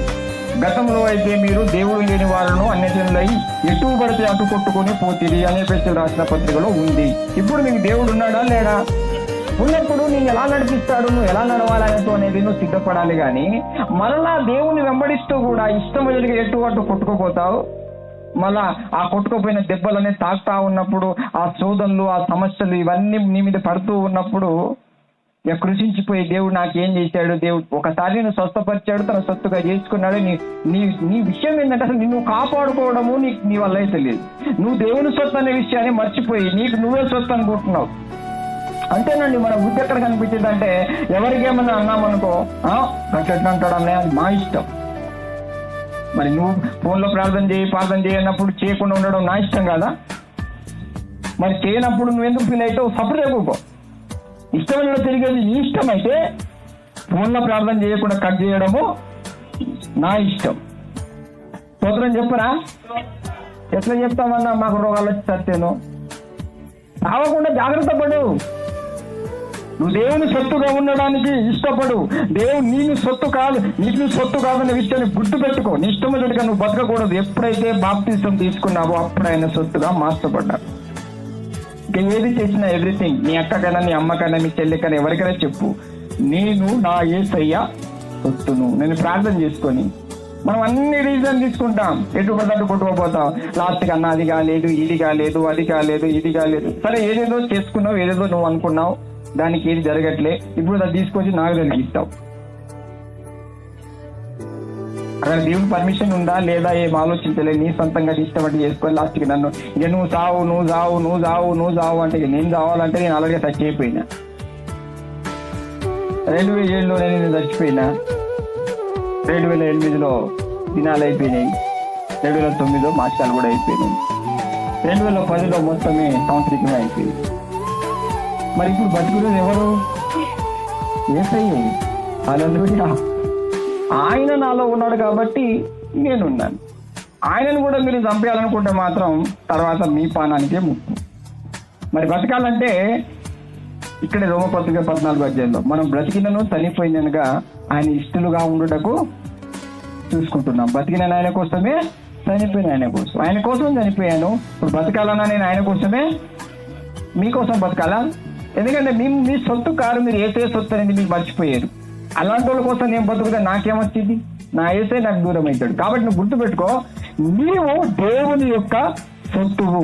గతంలో అయితే మీరు దేవుడు లేని వారును అన్యజనులై ఎటు పడితే అటు కొట్టుకొని పోతిరి అనే పేరు రాసిన పత్రికలో ఉంది. ఇప్పుడు మీకు దేవుడు ఉన్నాడా లేడా? ఉన్నప్పుడు నేను ఎలా నడిపిస్తాడు, నువ్వు ఎలా నడవాలనేది అనేది నువ్వు సిద్ధపడాలి. కానీ మరలా దేవుని వెంబడిస్తూ కూడా ఇష్టం ఎదురుగా ఎటు అటు కొట్టుకోపోతావు. మళ్ళా ఆ కొట్టుకోపోయిన దెబ్బలనే తాకుతా ఉన్నప్పుడు, ఆ శోధనలు, ఆ సమస్యలు ఇవన్నీ నీ మీద పడుతూ ఉన్నప్పుడు ఇక కృషించిపోయి దేవుడు నాకేం చేశాడు, దేవుడు ఒకసారి నేను స్వస్థపరిచాడు, తన సొత్తుగా చేసుకున్నాడు. నీ విషయం ఏంటంటే అసలు నిన్ను కాపాడుకోవడము నీ వల్ల అయితే లేదు. నువ్వు దేవుని సొత్తు అనే విషయాన్ని మర్చిపోయి నీకు నువ్వే సొత్తు అనుకుంటున్నావు. అంతేనండి. మన బుద్ధి ఎక్కడ కనిపించింది అంటే ఎవరికేమన్నా అన్నామనుకో, గట్ట అంటాడు అన్నయ్య, అది మా ఇష్టం. మరి నువ్వు ఫోన్లో ప్రార్థన చేయి అన్నప్పుడు చేయకుండా ఉండడం నా ఇష్టం కాదా? మరి చేయనప్పుడు నువ్వు ఎందుకు ఫీల్ అవుతావు? సపరేట్ అయిపోకో. ఇష్టమైన తిరిగేది నీ ఇష్టం అయితే ఫోన్లో ప్రార్థన చేయకుండా కట్ చేయడము నా ఇష్టం. స్తోత్రం చెప్పరా? ఎట్లా చెప్తామన్నా మాకు రోగాలు వచ్చి చచ్చాను? రావకుండా జాగ్రత్త పడు. నువ్వు దేవుని సొత్తుగా ఉండడానికి ఇష్టపడు. దేవుడు నీకు సొత్తు కాదనే విషయాన్ని గుర్తు పెట్టుకో. నీ ఇష్టమైనట్టుగా నువ్వు బతకకూడదు. ఎప్పుడైతే బాప్తిసం తీసుకున్నావో అప్పుడు ఆయన సొత్తుగా మార్చబడ్డారు. ఇంకా ఏది చేసినా ఎవ్రీథింగ్, నీ అక్కకైనా నీ అమ్మకైనా నీ చెల్లికైనా ఎవరికైనా చెప్పు, నేను నా యేసయ్య సొత్తును. నేను ప్రార్థన చేసుకొని మనం అన్ని రీజన్ తీసుకుంటాం, ఎటు పడ్డట్టు కొట్టుకోపోతాం. లాస్ట్కి అన్న అది కాలేదు, ఇది కాలేదు, అది కాలేదు, ఇది కాలేదు. సరే ఏదేదో చేసుకున్నావు, ఏదేదో నువ్వు అనుకున్నావు, దానికి ఏది జరగట్లే, ఇప్పుడు అది తీసుకొచ్చి నాకు జరిగిస్తావు. అక్కడ దేవుని పర్మిషన్ ఉందా లేదా ఏం ఆలోచించలేదు, నీ సొంతంగా ఇష్టపడి చేసుకొని లాస్ట్కి నన్ను ఇక నువ్వు సావు అంటే నేను చావాలంటే నేను అలాగే టచ్ అయిపోయినా. 2007లో నేను చచ్చిపోయినా, 2008లో దినాలు అయిపోయినాయి, 2009లో మాసాలు కూడా అయిపోయినాయి, 2010లో మొత్తమే సంవత్సరికమే అయిపోయింది. మరి ఇప్పుడు బతుకునేది ఎవరు? యేసయ్య. హల్లెలూయా. ఆయన నాలో ఉన్నాడు కాబట్టి నేనున్నాను. ఆయనను కూడా మీరు చంపేయాలనుకుంటే మాత్రం తర్వాత మీ పానానికే ముప్పు. మరి బతకాలంటే ఇక్కడే రోమపత్రిక 14 మనం బ్రతికినను చనిపోయినగా ఆయన ఇష్టలుగా ఉండుటకు చూసుకుంటున్నాం. బతికిన ఆయన కోసమే, చనిపోయిన ఆయన కోసం చనిపోయాను. ఇప్పుడు బతకాలన్నా నేను ఆయన కోసమే, మీకోసం బతకాలా? ఎందుకంటే మీ సొత్తు కారు, మీరు ఏసే సొత్తు అనేది మీకు మర్చిపోయారు. అలాంటి వాళ్ళ కోసం నేను బతుకుతా నాకేమొచ్చింది? నా ఏసే నాకు దూరం అవుతాడు. కాబట్టి నువ్వు గుర్తుపెట్టుకో, నీవు దేవుని యొక్క సొత్తువు.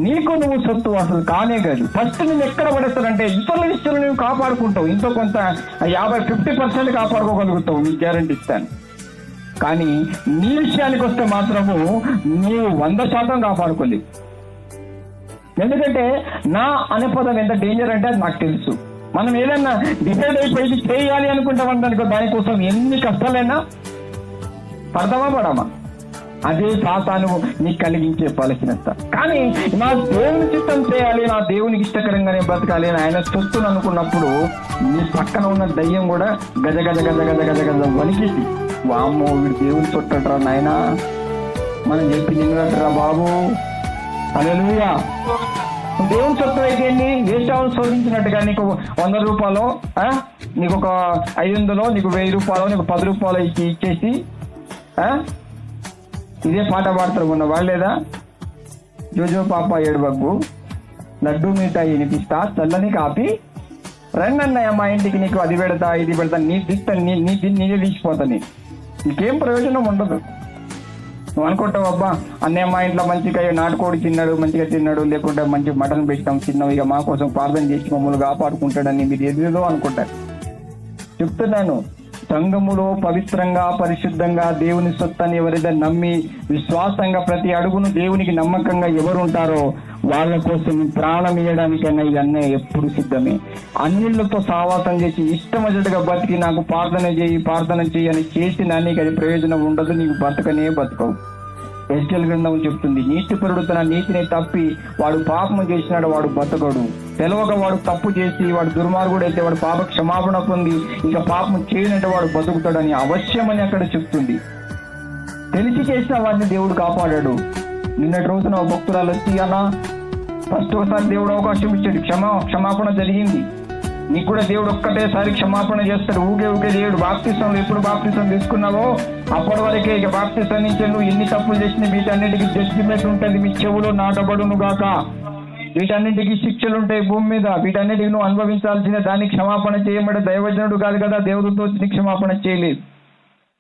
నీకు నువ్వు సొత్తు అసలు కానే కాదు. ఫస్ట్ నువ్వు ఎక్కడ పడేస్తానంటే ఇతరుల విషయంలో నువ్వు కాపాడుకుంటావు. ఇంతో కొంత 50-50% కాపాడుకోగలుగుతావు, నీకు గ్యారంటీ ఇస్తాను. కానీ నీ విషయానికి వస్తే మాత్రము నీవు 100% కాపాడుకోలేవు. ఎందుకంటే నా అనే పదం ఎంత డేంజర్ అంటే అది నాకు తెలుసు. మనం ఏదన్నా డిసైడ్ అయిపోయి చేయాలి అనుకుంటాం అనుకో, దానికోసం ఎన్ని కష్టాలైనా పడమా, అదే సాతాను నీకు కలిగించే పలకినంత. కానీ నా దేవుని చిత్తం చేయాలి, నా దేవునికి ఇష్టకరంగానే బ్రతకాలి అని ఆయన సొత్తును అనుకున్నప్పుడు నీ పక్కన ఉన్న దయ్యం కూడా గజ గజ గజ గజ గజ గజ వణికింది. వామ్మో వీడు దేవుని సొట్టరా నాయనా, మనం చెప్పి నిన్నట్రా బాబు. హల్లెలూయా. దేవుని సొత్తు అయితే వేషాలు శోధించినట్టుగా నీకు 100 రూపాయలు, నీకు ఒక 500, నీకు 1000 రూపాయలు, నీకు 10 రూపాయలు ఇచ్చేసి ఇదే పాట పాడతారు ఉన్న వాళ్ళేదా? జోజో పాప ఏడుబగ్గు, లడ్డూ మిఠాయి వినిపిస్తా, చల్లని కాపీ, రండన్నయ్య మా ఇంటికి, నీకు అది పెడతా ఇది పెడతా, నీదే తీసిపోతా. నీకేం ప్రయోజనం ఉండదు. నువ్వు అనుకుంటావు అబ్బా అన్నయ్య మా ఇంట్లో మంచిగా నాటుకోడి తిన్నాడు, మంచిగా తిన్నాడు, లేకుంటే మంచి మటన్ పెట్టాం తిన్నావు, ఇక మా కోసం ప్రార్థన చేసి మమ్మల్ని కాపాడుకుంటాడని మీరు ఎదురుదో అనుకుంటారు. చెప్తున్నాను, సంఘములో పవిత్రంగా పరిశుద్ధంగా దేవుని సొత్తని ఎవరైతే నమ్మి విశ్వాసంగా ప్రతి అడుగును దేవునికి నమ్మకంగా ఎవరు ఉంటారో వాళ్ళ కోసం ప్రాణం ఇవ్వడానికైనా ఇవన్నీ ఎప్పుడు సిద్ధమే. అన్నిళ్ళతో సావాసం చేసి ఇష్టమజటుగా బతికి నాకు ప్రార్థన చేయి అని చేసిన నీకు అది ప్రయోజనం ఉండదు, నీకు బతకవు. ఎస్టల్ గ్రంథం చెప్తుంది, నీతిపరుడు తన నీతిని తప్పి వాడు పాపము చేసినాడు, వాడు బతకడు. తెలవక వాడు తప్పు చేసి వాడు దుర్మార్గుడు అయితే వాడు పాప క్షమాపణ పొంది ఇక పాపం చేయనంటే వాడు బతుకుతాడని అవశ్యమని అక్కడ చెప్తుంది. తెలిసి చేసిన వాడిని దేవుడు కాపాడాడు. నిన్నటి రోజున భక్తురాలు వచ్చి అలా ఫస్ట్ ఒకసారి దేవుడు అవకాశం ఇచ్చాడు, క్షమాపణ జరిగింది. నీకు కూడా దేవుడు ఒక్కటేసారి క్షమాపణ చేస్తాడు. ఊకే దేవుడు బాప్తిస్తంలో ఎప్పుడు బాప్తిస్తం తీసుకున్నావో అప్పటి వరకే ఇక బాప్తిస్తం నుంచి నువ్వు ఎన్ని తప్పులు చేసినా వీటన్నిటికీ జడ్జిమెంట్ ఉంటుంది, మీ చెవులో నాటబడును గాక. వీటన్నింటికి శిక్షలు ఉంటాయి భూమి మీద, వీటన్నిటికి నువ్వు అనుభవించాల్సిన దానికి క్షమాపణ చేయమంటే దైవజనుడు కాదు కదా, దేవుడితో నీ క్షమాపణ చేయలేదు.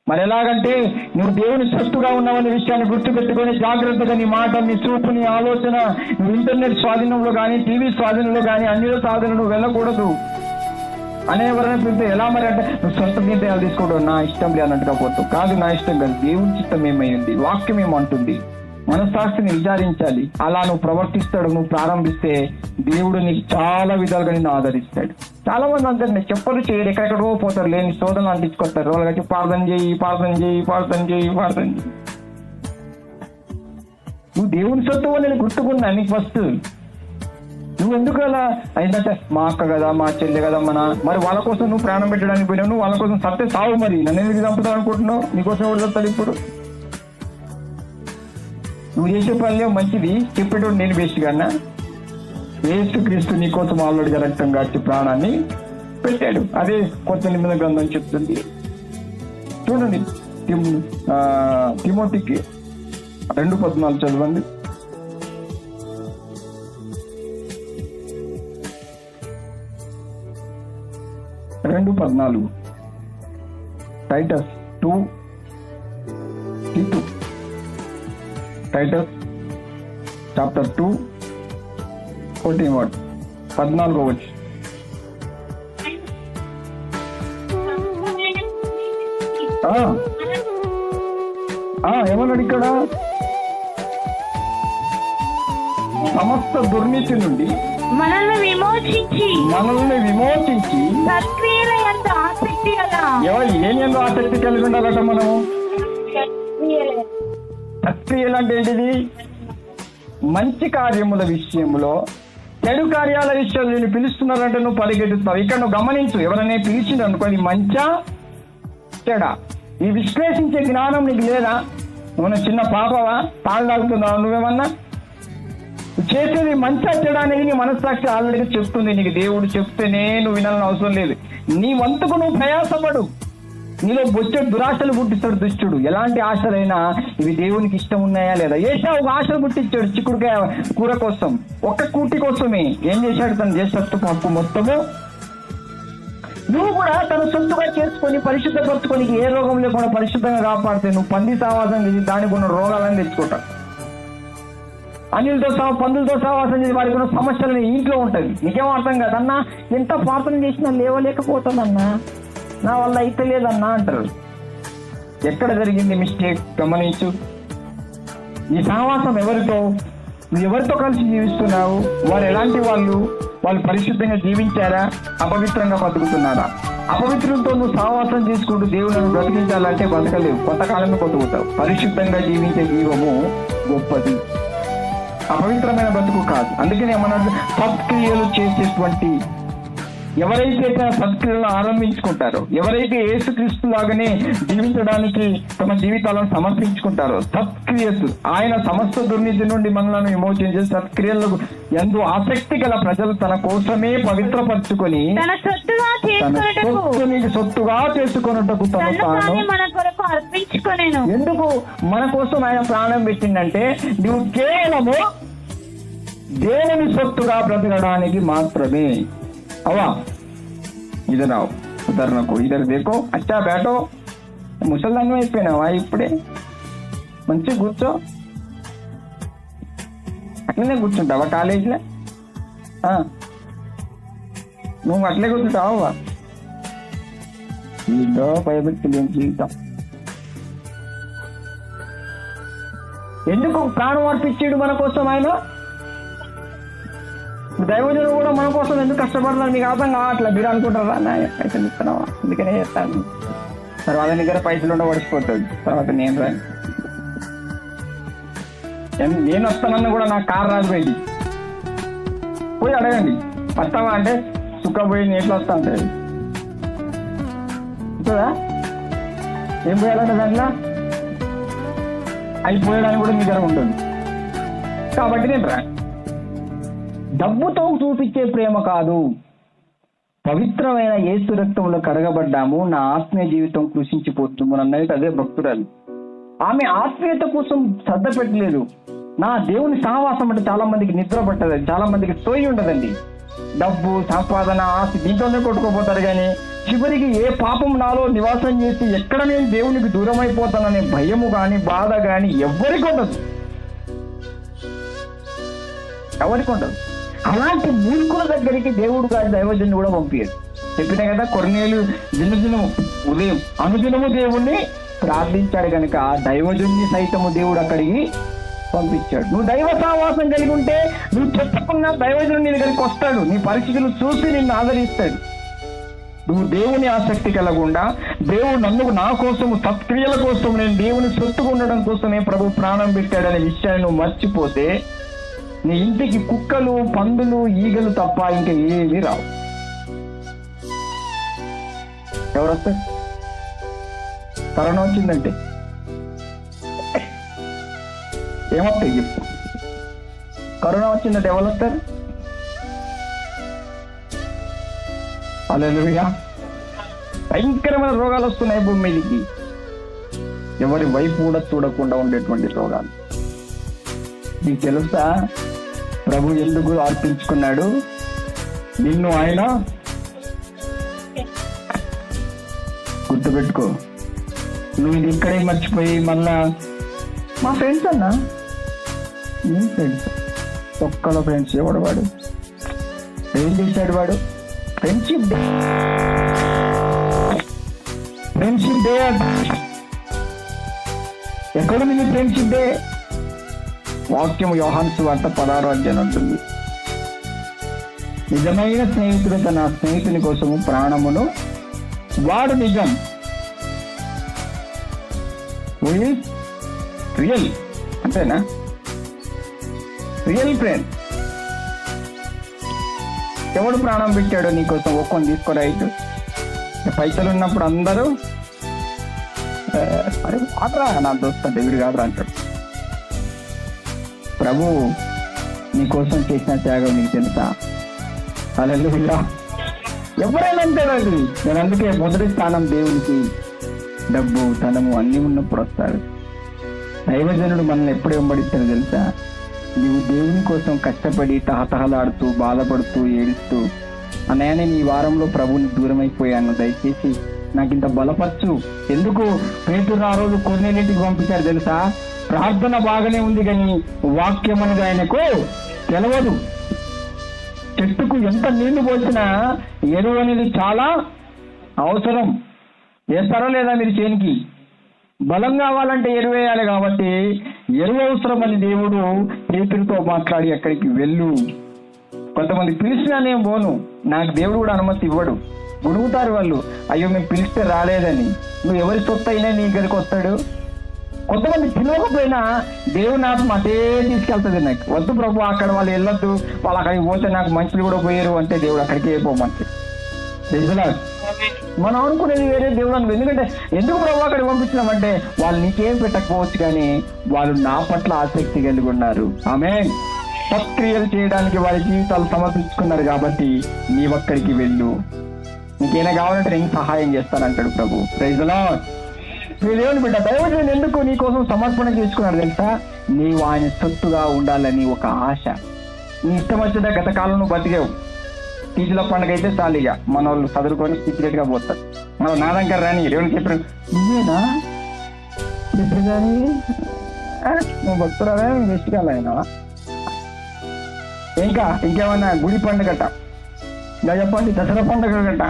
మరి ఎలాగంటే నువ్వు దేవుని సొత్తుగా ఉన్నావనే విషయాన్ని గుర్తుపెట్టుకొని జాగ్రత్తగా నీ మాట, నీ చూపు, నీ ఆలోచన నువ్వు ఇంటర్నెట్ స్వాధీనంలో కానీ టీవీ స్వాధీనంలో కానీ అన్ని స్వాధీనంలో వెళ్ళకూడదు. అనేవరైనా పిలితే ఎలా మరి అంటే నువ్వు సొంత నిర్ణయాలు తీసుకోవడం నా ఇష్టం లే అన్నట్టుగా పోతావు. కాదు, నా ఇష్టం కాదు, దేవుని చిత్తం ఏమైంది, వాక్యం ఏమంటుంది, మనస్సాక్షిని విచారించాలి. అలా నువ్వు ప్రవర్తిస్తాడు, నువ్వు ప్రారంభిస్తే దేవుడు నీకు చాలా విధాలుగా నిన్ను ఆదరిస్తాడు. చాలా మంది అందరినీ చెప్పరు చేయరు, ఎక్కడెక్కడో పోతారు, లేని శోధనలు అంటించుకొస్తారు. వాళ్ళకి ప్రార్థన చేయి. నువ్వు దేవుని సొత్తు నేను గుర్తుకున్నా నీకు ఫస్ట్. నువ్వు ఎందుకు అలా ఏంటంటే మా అక్క కదా, మా చెల్లె కదా, మరి వాళ్ళ కోసం నువ్వు ప్రాణం పెట్టడానికి పోయినావు, నువ్వు వాళ్ళ కోసం సత్తే సావు, మరి నన్ను ఎందుకు చంపుతావు అనుకుంటున్నావు? నీకోసం ఎవరు చెప్తాడు? ఇప్పుడు నువ్వు చేసే పనిలో మంచిది చెప్పేటోడు నేను వేస్ట్ కన్నా. యేసుక్రీస్తు నీకోసం ఆల్రెడీగా రక్తం కాచి ప్రాణాన్ని పెట్టాడు. అదే కొత్త నిబంధన గ్రంథం చెప్తుంది. చూడండి తిమోతికి 2:14 చదవండి. Titus 2:2 Titus chapter 2:14 14వ. ఏమన్నాడు ఇక్కడ? సమస్త దుర్నీతి నుండి మనల్ని విమోచించి సత్క్రియల యందు ఆసక్తి కలిగి ఉండాలట మనము. సత్క్రియలు అంటే ఏంటిది? మంచి కార్యముల విషయంలో చెడు కార్యాల విషయంలో నేను పిలుస్తున్నారంటే నువ్వు పరిగెత్తుతావు. ఇక్కడ నువ్వు గమనించు, ఎవరైనా పిలిచింది అనుకో, అది మంచా చెడా ఈ విశ్లేషించే జ్ఞానం నీకు లేదా? నువ్వు చిన్న పాపవా? పాలు తాగుతున్నావు నువ్వేమన్నా? చేసేది మంచి చెడా అనేది నీ మనస్సాక్షి ఆల్రెడీ చెప్తుంది. నీకు దేవుడు చెప్తేనే నువ్వు వినాలని అవసరం లేదు. నీ వంతుకు నువ్వు ప్రయాసపడు. నీలో బొచ్చడు దురాశలు పుట్టిస్తాడు దుష్టుడు. ఎలాంటి ఆశలైనా ఇవి దేవునికి ఇష్టం ఉన్నాయా లేదా? ఏషావు ఒక ఆశలు పుట్టించాడు చిక్కుడుకాయ కూర కోసం, ఒక్క కూటి కోసమే. ఏం చేశాడు? తను చేసేట్టు పప్పు మొత్తము నువ్వు కూడా తన సొంతుగా చేసుకొని పరిశుద్ధపరచుకొని ఏ రోగం లేకుండా పరిశుద్ధంగా కాపాడితే నువ్వు పంది సావాసం చేసి దానికి ఉన్న రోగాలని తెచ్చుకుంటావు. పందులతో సహవాసం చేసి వారికి ఉన్న సమస్యలు ఇంట్లో ఉంటుంది. నీకేమో అర్థం కాదన్నా, ఎంత ప్రార్థన చేసినా లేవలేకపోతానన్నా, నా వల్ల అయితే లేదన్నా అంటారు. ఎక్కడ జరిగింది మిస్టేక్ గమనించు. ఈ సహవాసం ఎవరితో? నువ్వు ఎవరితో కలిసి జీవిస్తున్నావు? వారు ఎలాంటి వాళ్ళు పరిశుద్ధంగా జీవించారా? అపవిత్రంగా బతుకుతున్నారా? అపవిత్రంతో నువ్వు సహవాసం చేసుకుంటూ దేవులను బ్రతికించాలంటే బతకలేవు, కొంతకాలమే బతుకుతావు. పరిశుద్ధంగా జీవించే జీవము గొప్పది, అపవిత్రమైన బతుకు కాదు. అందుకని ఏమన్నా సత్క్రియలు చేసేటువంటి ఎవరైతే తన సత్క్రియలను ఆరంభించుకుంటారో, ఎవరైతే యేసుక్రీస్తు లాగానే జీవించడానికి తమ జీవితాలను సమర్పించుకుంటారో, సత్క్రియలు ఆయన సమస్త దుర్నీతి నుండి మనలను విమోచించే సత్క్రియలకు ఎంతో ఆసక్తి గల ప్రజలు తన కోసమే పవిత్రపరచుకొని సొత్తుగా చేసుకొనుటకు తను తాను ఎందుకు మన కోసం ఆయన ప్రాణం పెట్టిందంటే నువ్వు కేవలము దేవుని సొత్తుగా బ్రతకడానికి మాత్రమే. అవ్వా ఇదర్ आओ उधर नको इधर देखो अच्छा बैठो ముసల్దాన్ని అయిపోయినావా ఇప్పుడే? మంచిగా కూర్చో. అట్లనే కూర్చుంటావా కాలేజీలో? నువ్వు అట్లే కూర్చుంటావా? ఇదో భయపెట్టి జీవితం. ఎందుకు ప్రాణం అర్పించాడు మన కోసం ఆయన? దైవజనులు కూడా మన కోసం ఎందుకు కష్టపడుతున్నారు మీకు అర్థం కావట్లేదు. మీరు అనుకుంటారా పైసలు ఇస్తున్నావా అందుకనే చేస్తాను, తర్వాత దగ్గర పైసలు ఉండ పడిచిపోతుంది, తర్వాత నేను రాను. నేను వస్తానన్నా కూడా నాకు కారు రాదు. పోయి అడగండి వస్తావా అంటే సుఖపోయి నీట్లో వస్తా ఉంటుంది. చూడా ఏం పోయాలంటే దాంట్లో అయిపోయడానికి కూడా మీ దగ్గర ఉంటుంది. కాబట్టి నేను రా. డబ్బుతో చూపించే ప్రేమ కాదు, పవిత్రమైన యేసు రక్తంలో కడగబడ్డాము, నా ఆత్మీయ జీవితం కృషించిపోతుంది అన్నది అదే భక్తురాలు. ఆమె ఆత్మీయత కోసం శ్రద్ధ పెట్టలేదు. నా దేవుని సహవాసం అంటే చాలా మందికి నిద్ర పట్టదు, చాలా మందికి తోయి ఉండదండి. డబ్బు సంపాదన ఆస్తి దీంట్లోనే కొట్టుకోపోతారు. కానీ చివరికి ఏ పాపం నాలో నివాసం చేసి ఎక్కడ నేను దేవునికి దూరం అయిపోతాననే భయము కానీ బాధ కానీ ఎవరికి ఉండదు. అలాంటి మూర్ఖుల దగ్గరికి దేవుడు కాదు దైవజనుడు కూడా పంపించాడు. చెప్పినా కదా కొర్నేలు దినదినము ఉదయం అనుదినము దేవుణ్ణి ప్రార్థించాడు కనుక ఆ దైవజుని సైతము దేవుడు అక్కడికి పంపించాడు. నువ్వు దైవ సహవాసం కలిగి ఉంటే నువ్వు చెప్పకుండా దైవజనుడు నీ దగ్గరికి వస్తాడు, నీ పరిస్థితులు చూసి నిన్ను ఆదరిస్తాడు. నువ్వు దేవుని ఆసక్తి కలగకుండా, దేవుడు నా కోసము సత్క్రియల కోసం, నేను దేవుని సొత్తుగా ఉండడం కోసమే ప్రభు ప్రాణం పెట్టాడనే విషయాన్ని నువ్వు మర్చిపోతే నీ ఇంటికి కుక్కలు, పందులు, ఈగలు తప్ప ఇంకా ఏమీ రావు. ఎవరు వస్తారు? కరోనా వచ్చిందంటే ఏమొస్తాయి చెప్పు? కరోనా వచ్చిందంటే ఎవరు వస్తారు? హల్లెలూయా. భయంకరమైన రోగాలు వస్తున్నాయి భూమి మీదకి, ఎవరి వైపు కూడా చూడకుండా ఉండేటువంటి రోగాలు. నీకు తెలుసా ప్రభు ఎందుకు అర్పించుకున్నాడు నిన్ను? ఆయన గుర్తుపెట్టుకో. నువ్వు ఇది ఇక్కడే మర్చిపోయి మళ్ళా మా ఫ్రెండ్స్ అన్నా, నీ ఫ్రెండ్స్ ఒక్కలో ఫ్రెండ్స్ ఎవడు? వాడు ఏం చేశాడు? వాడు ఫ్రెండ్షిప్ డే, ఫ్రెండ్షిప్ డే ఎక్కడ ఉంది ఫ్రెండ్షిప్ డే? వాక్యం యోహాను సువార్త 16వ అధ్యాయం ఉంటుంది. నిజమైన స్నేహితుడు తన స్నేహితుని కోసము ప్రాణమును వాడు నిజం. రియల్ అంతేనా? రియల్ ఫ్రెండ్ ఎవడు ప్రాణం పెట్టాడో నీకోసం ఒక్కొని తీసుకోరా. ఇటు పైసలు ఉన్నప్పుడు అందరూ అరే ఆటరా నా దోస్తు అంటే వీడు కాదురా అంటాడు. ప్రభు నీకోసం చేసిన త్యాగం నీకు తెలుసా? హల్లెలూయా. ఎవరైనా అంతేనండి. నేను అందుకే మొదటి స్థానం దేవునికి. డబ్బు, ధనము అన్నీ ఉన్నప్పుడు వస్తాడు. దైవజనుడు మనల్ని ఎప్పుడు వెంబడిస్తాడు తెలుసా? నీవు దేవుని కోసం కష్టపడి తహతహలాడుతూ, బాధపడుతూ, ఏడుస్తూ, అన్నయ్య నేను ఈ వారంలో ప్రభుని దూరం అయిపోయాను, దయచేసి నాకు ఇంత బలపరచు. ఎందుకు పేతురు ఆ రోజు కొర్నేలింటికి పంపించారు తెలుసా? ప్రార్థన బాగానే ఉంది కానీ వాక్యం అనేది ఆయనకు తెలవదు. చెట్టుకు ఎంత నీళ్లు పోసినా ఎరువు అనేది చాలా అవసరం. వేస్తారో లేదా మీరు చేనికి? బలం కావాలంటే ఎరువు వేయాలి. కాబట్టి ఎరువు అవసరం అని దేవుడు పేతురుతో మాట్లాడి అక్కడికి వెళ్ళు. కొంతమంది పిలిచినా నేను పోను, నాకు దేవుడు కూడా అనుమతి ఇవ్వడు. గుడుగుతారు వాళ్ళు, అయ్యో మేము పిలిస్తే రాలేదని. నువ్వు ఎవరి సొత్తు అయినా నీ దగ్గరికి వస్తాడు. కొంతమంది పిలవకపోయినా దేవుని ఆత్మ అదే తీసుకెళ్తుంది. నాకు వద్దు ప్రభు అక్కడ వాళ్ళు వెళ్ళొద్దు, వాళ్ళు అక్కడికి పోతే నాకు మనుషులు కూడా పోయారు అంటే దేవుడు అక్కడికి వెళ్ళిపోమంటే మనం అనుకునేది వేరే, దేవుడు అనుకో. ఎందుకంటే ఎందుకు ప్రభు అక్కడికి పంపించినామంటే వాళ్ళు నీకేం పెట్టకపోవచ్చు కానీ వాళ్ళు నా పట్ల ఆసక్తి కలిగి ఉన్నారు. ఆమేన్. సత్క్రియలు చేయడానికి వారి జీవితాలు సమర్పించుకున్నారు కాబట్టి నీవక్కడికి వెళ్ళు. నీకేనా కావాలంటే నేను సహాయం చేస్తానంటాడు ప్రభు. Praise the Lord. దేవుని బిడ్డ, దైవజనుడు ఎందుకు నీ కోసం సమర్పణ చేసుకున్నాడు తెలుసా? నీవు ఆయన సొత్తుగా ఉండాలని ఒక ఆశ. నీ ఇష్టం వచ్చేదా గత కాలంలో బతికావు. టీచర్ల పండుగ అయితే చాలిగా మన వాళ్ళు చదువుకొని సీక్రెట్ గా పోతారు. మన నాదంకర్ రాని దేవుని చెప్పారు, నువ్వేనా చెప్పారు కానీ నువ్వు భక్తురాలే వెస్ట్ కాలైనా ఇంకేమన్నా గుడి పండుగట, ఇలా చెప్పండి దసరా పండుగ గట,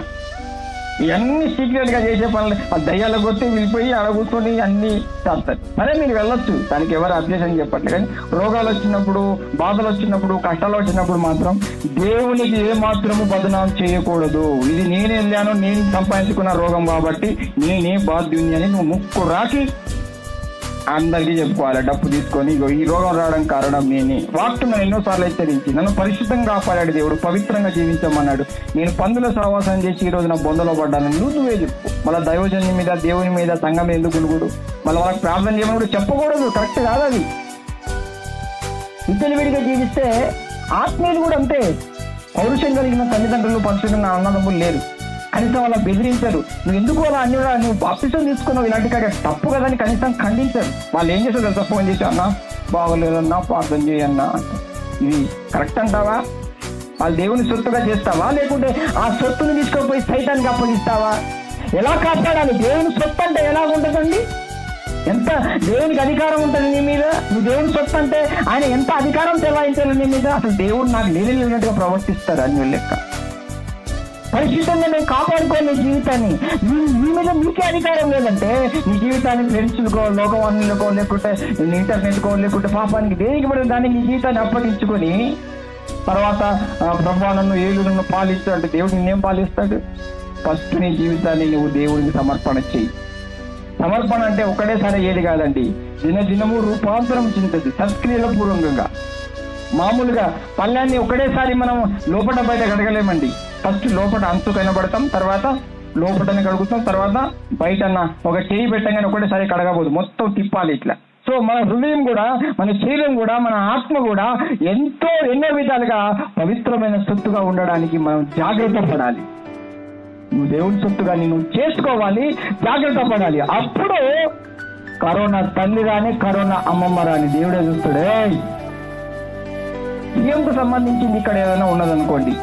ఇవన్నీ సీక్రెట్ గా చేసే పనులు. ఆ దయ్యాలకు వస్తే వెళ్ళిపోయి అక్కడ కూర్చొని అన్ని చేస్తారు. సరే మీరు వెళ్ళొచ్చు, దానికి ఎవరు అభ్యాసం చెప్పట్లేదు. కానీ రోగాలు వచ్చినప్పుడు, బాధలు వచ్చినప్పుడు, కష్టాలు వచ్చినప్పుడు మాత్రం దేవునికి ఏ మాత్రము బదనాం చేయకూడదు. ఇది నేను వెళ్ళాను, నేను సంపాదించుకున్న రోగం కాబట్టి నేనే బాధ్యుని అని నువ్వు ముక్కు రాకి అందరికీ చెప్పుకోవాలి. డబ్బు తీసుకొని ఈ రోగం రావడం కారణం నేనే. వాక్యం నన్ను ఎన్నోసార్లు హెచ్చరించి నన్ను పరిశుద్ధంగా కాపాడాడు దేవుడు, పవిత్రంగా జీవించమన్నాడు. నేను పందుల సహవాసం చేసి ఈ రోజు నా బొందలో పడ్డాను. నువ్వే చెప్పు. మళ్ళీ దైవజన్యం మీద, దేవుని మీద, సంఘం ఎందుకు గునుగుడు? మళ్ళీ వాళ్ళకి ప్రార్థన చేయమని కూడా చెప్పకూడదు. కరెక్ట్ కాదు అది. విచ్చలవిడిగా జీవిస్తే ఆత్మీయులు కూడా అంతే. పౌరుషం కలిగిన తల్లిదండ్రులు, పరిశుద్ధంగా అన్నదమ్ములు లేరు. కనీసం వాళ్ళ బెదిరించారు. నువ్వు ఎందుకు అలా అన్ని కూడా నువ్వు బాప్తిసం తీసుకున్నావు ఇలాంటి కాక తప్పు కదా అని కనీసం ఖండించారు. వాళ్ళు ఏం చేస్తారు తెలుసా? ఫోన్ చేసి అన్నా బాగోలేదన్నా ప్రార్థన చేయన్నా అంట. ఇది కరెక్ట్ అంటావా? వాళ్ళు దేవుని సొత్తుగా చేస్తావా, లేకుంటే ఆ సొత్తుని తీసుకుపోయి సైతానికి అప్పగిస్తావా? ఎలా కాపాడాలి? దేవుని సొత్తు అంటే ఎలా ఉంటుందండి? ఎంత దేవునికి అధికారం ఉంటుంది నీ మీద? నువ్వు దేవుని సొత్తు అంటే ఆయన ఎంత అధికారం చెలాయించాలి నీ మీద? అసలు దేవుడు నాకు లేనట్టుగా ప్రవర్తిస్తారు అని లెక్క. పరిశుద్ధంగా నేను కాపాడుకోవాలి నీ జీవితాన్ని. నీ మీద నీకే అధికారం లేదంటే నీ జీవితాన్ని ఫ్రెండ్స్కో, లోకవాణులకో, లేకుంటే ఇంటర్నెట్కో, లేకుంటే పాపానికి దేనికి పడిన దాన్ని నీ జీవితాన్ని అప్పగించుకొని తర్వాత ప్రభు నన్ను ఏళ్ళు నన్ను పాలిస్తాడు అంటే దేవుడు నిన్నేం పాలిస్తాడు? ఫస్ట్ నీ జీవితాన్ని నువ్వు దేవుడికి సమర్పణ చెయ్యి. సమర్పణ అంటే ఒకటేసారి ఏది కాదండి, దినదినము రూపాంతరం చెందుతుంది సత్క్రియల పూర్వకంగా. మామూలుగా పళ్ళాన్ని ఒకటేసారి మనం లోపల బయట కడగలేమండి. ఫస్ట్ లోపల అంచు కనబడతాం, తర్వాత లోపలనే కడుగుతాం, తర్వాత బయట ఒక చేయి పెట్టగానే ఒకటేసారి కడగబోదు, మొత్తం తిప్పాలి ఇట్లా. సో మన హృదయం కూడా, మన శరీరం కూడా, మన ఆత్మ కూడా ఎన్నో విధాలుగా పవిత్రమైన సొత్తుగా ఉండడానికి మనం జాగ్రత్త పడాలి. నువ్వు దేవుని సొత్తుగా నువ్వు చేసుకోవాలి, జాగ్రత్త పడాలి. అప్పుడు కరోనా తల్లి రాని, కరోనా అమ్మమ్మ రాని దేవుడే చూస్తాడే. సీఎంకు సంబంధించింది ఇక్కడ ఏదైనా ఉన్నదనుకోండి,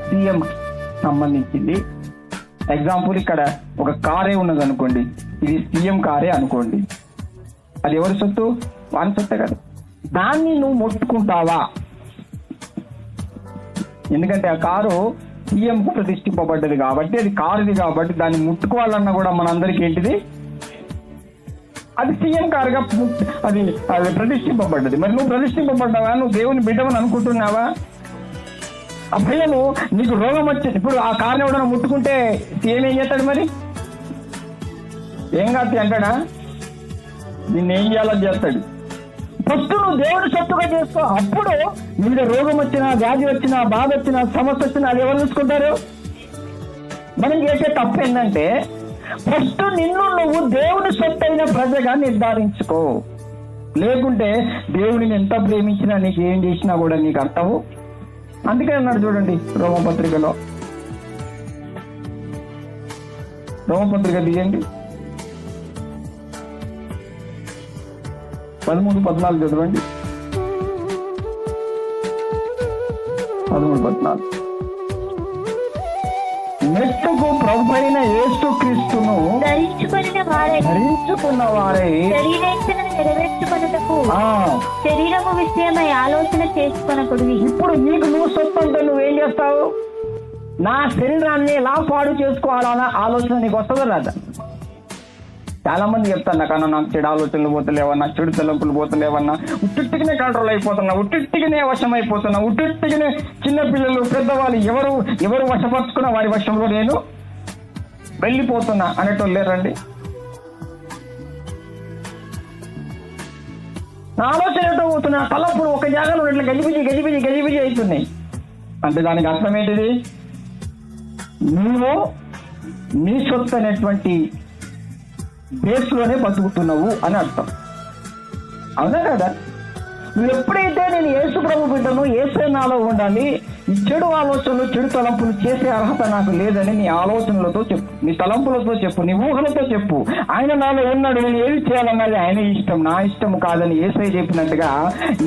సీఎం సంబంధించింది ఎగ్జాంపుల్ ఇక్కడ ఒక కారే ఉన్నదనుకోండి, ఇది సీఎం కారే అనుకోండి, అది ఎవరి సొత్తు? వాని సొత్తే కదా. దాన్ని నువ్వు ముట్టుకుంటావా? ఎందుకంటే ఆ కారు సీఎంకు ప్రతిష్ఠింపబడ్డది కాబట్టి, అది కారుది కాబట్టి దాన్ని ముట్టుకోవాలన్నా కూడా మనందరికీ ఏంటిది, అది సీఎం కారుగా అది ప్రతిష్ఠింపబడ్డది. మరి నువ్వు ప్రతిష్ఠింపబడ్డావా? నువ్వు దేవుని బిడ్డవని అనుకుంటున్నావా? అప్పుడే నీకు రోగం వచ్చింది, ఇప్పుడు ఆ కారుని ఎవడన్నా ముట్టుకుంటే సీఎం ఏం చేస్తాడు? మరి ఏం కాదు అంటాడా? నిన్నేం చేయాలని చేస్తాడు. ఫస్ట్ నువ్వు దేవుడి సొత్తుగా చేసుకో. అప్పుడు మీద రోగం వచ్చినా, వ్యాధి వచ్చినా, బాధ వచ్చినా, సమస్య వచ్చినా అది ఎవరు చూసుకుంటారు? మనం చేసే తప్పు ఏంటంటే ఫస్ట్ నిన్ను నువ్వు దేవుని సొత్తు అయిన ప్రజగా నిర్ధారించుకో. లేకుంటే దేవుడిని ఎంత ప్రేమించినా, నీకు ఏం చేసినా కూడా నీకు అర్థము. అందుకే అన్నాడు చూడండి రోమపత్రికలో, రోమపత్రిక తీయండి 13-14 చదవండి. 13-14 మెట్టుకు ప్రభు అయిన యేసు క్రీస్తును ధరించుకున్న వారే నెరవేర్చుకొనుటకు శరీరము విషయమై ఆలోచన చేసుకొనకుడి. ఇప్పుడు నీకు నువ్వు సొత్తంటే నువ్వేం చేస్తావు? నా శరీరాన్ని ఎలా పాడు చేసుకోవాలన్న ఆలోచన నీకు వస్తుందా రాదా? చాలా మంది చెప్తాను, కన్నా నాకు చెడు ఆలోచనలు పోతలేవన్నా, చెడు తలంపులు పోతలేవన్నా, ఉట్టిగానే కంట్రోల్ అయిపోతున్నా, ఉట్టిగానే వశం అయిపోతున్నా, ఉట్టిగానే చిన్నపిల్లలు పెద్దవాళ్ళు ఎవరు వశపరుచుకున్నా వారి వశంలో నేను వెళ్ళిపోతున్నా అనేటోళ్ళు లేరండి. నా ఆలోచన ఏంటో పోతున్నా, తలప్పుడు ఒక జాగాలో ఇట్లా గజిబిజి అవుతున్నాయి అంటే దానికి అర్థం ఏంటిది? నువ్వు నీ సొత్తు అనేటువంటి బేస్లోనే బతుకుతున్నావు అని అర్థం. అవునా కదా? నువ్వు ఎప్పుడైతే నేను యేసు ప్రభు బిడ్డను, యేసే నాలో ఉండాలి, ఈ చెడు ఆలోచనలు, చెడు తలంపులు చేసే అర్హత నాకు లేదని నీ ఆలోచనలతో చెప్పు, నీ తలంపులతో చెప్పు, నీ ఊహలతో చెప్పు. ఆయన నాలో ఉన్నాడు, నేను ఏది చేయాలన్నది ఆయన ఇష్టం, నా ఇష్టం కాదని యేసే చెప్పినట్టుగా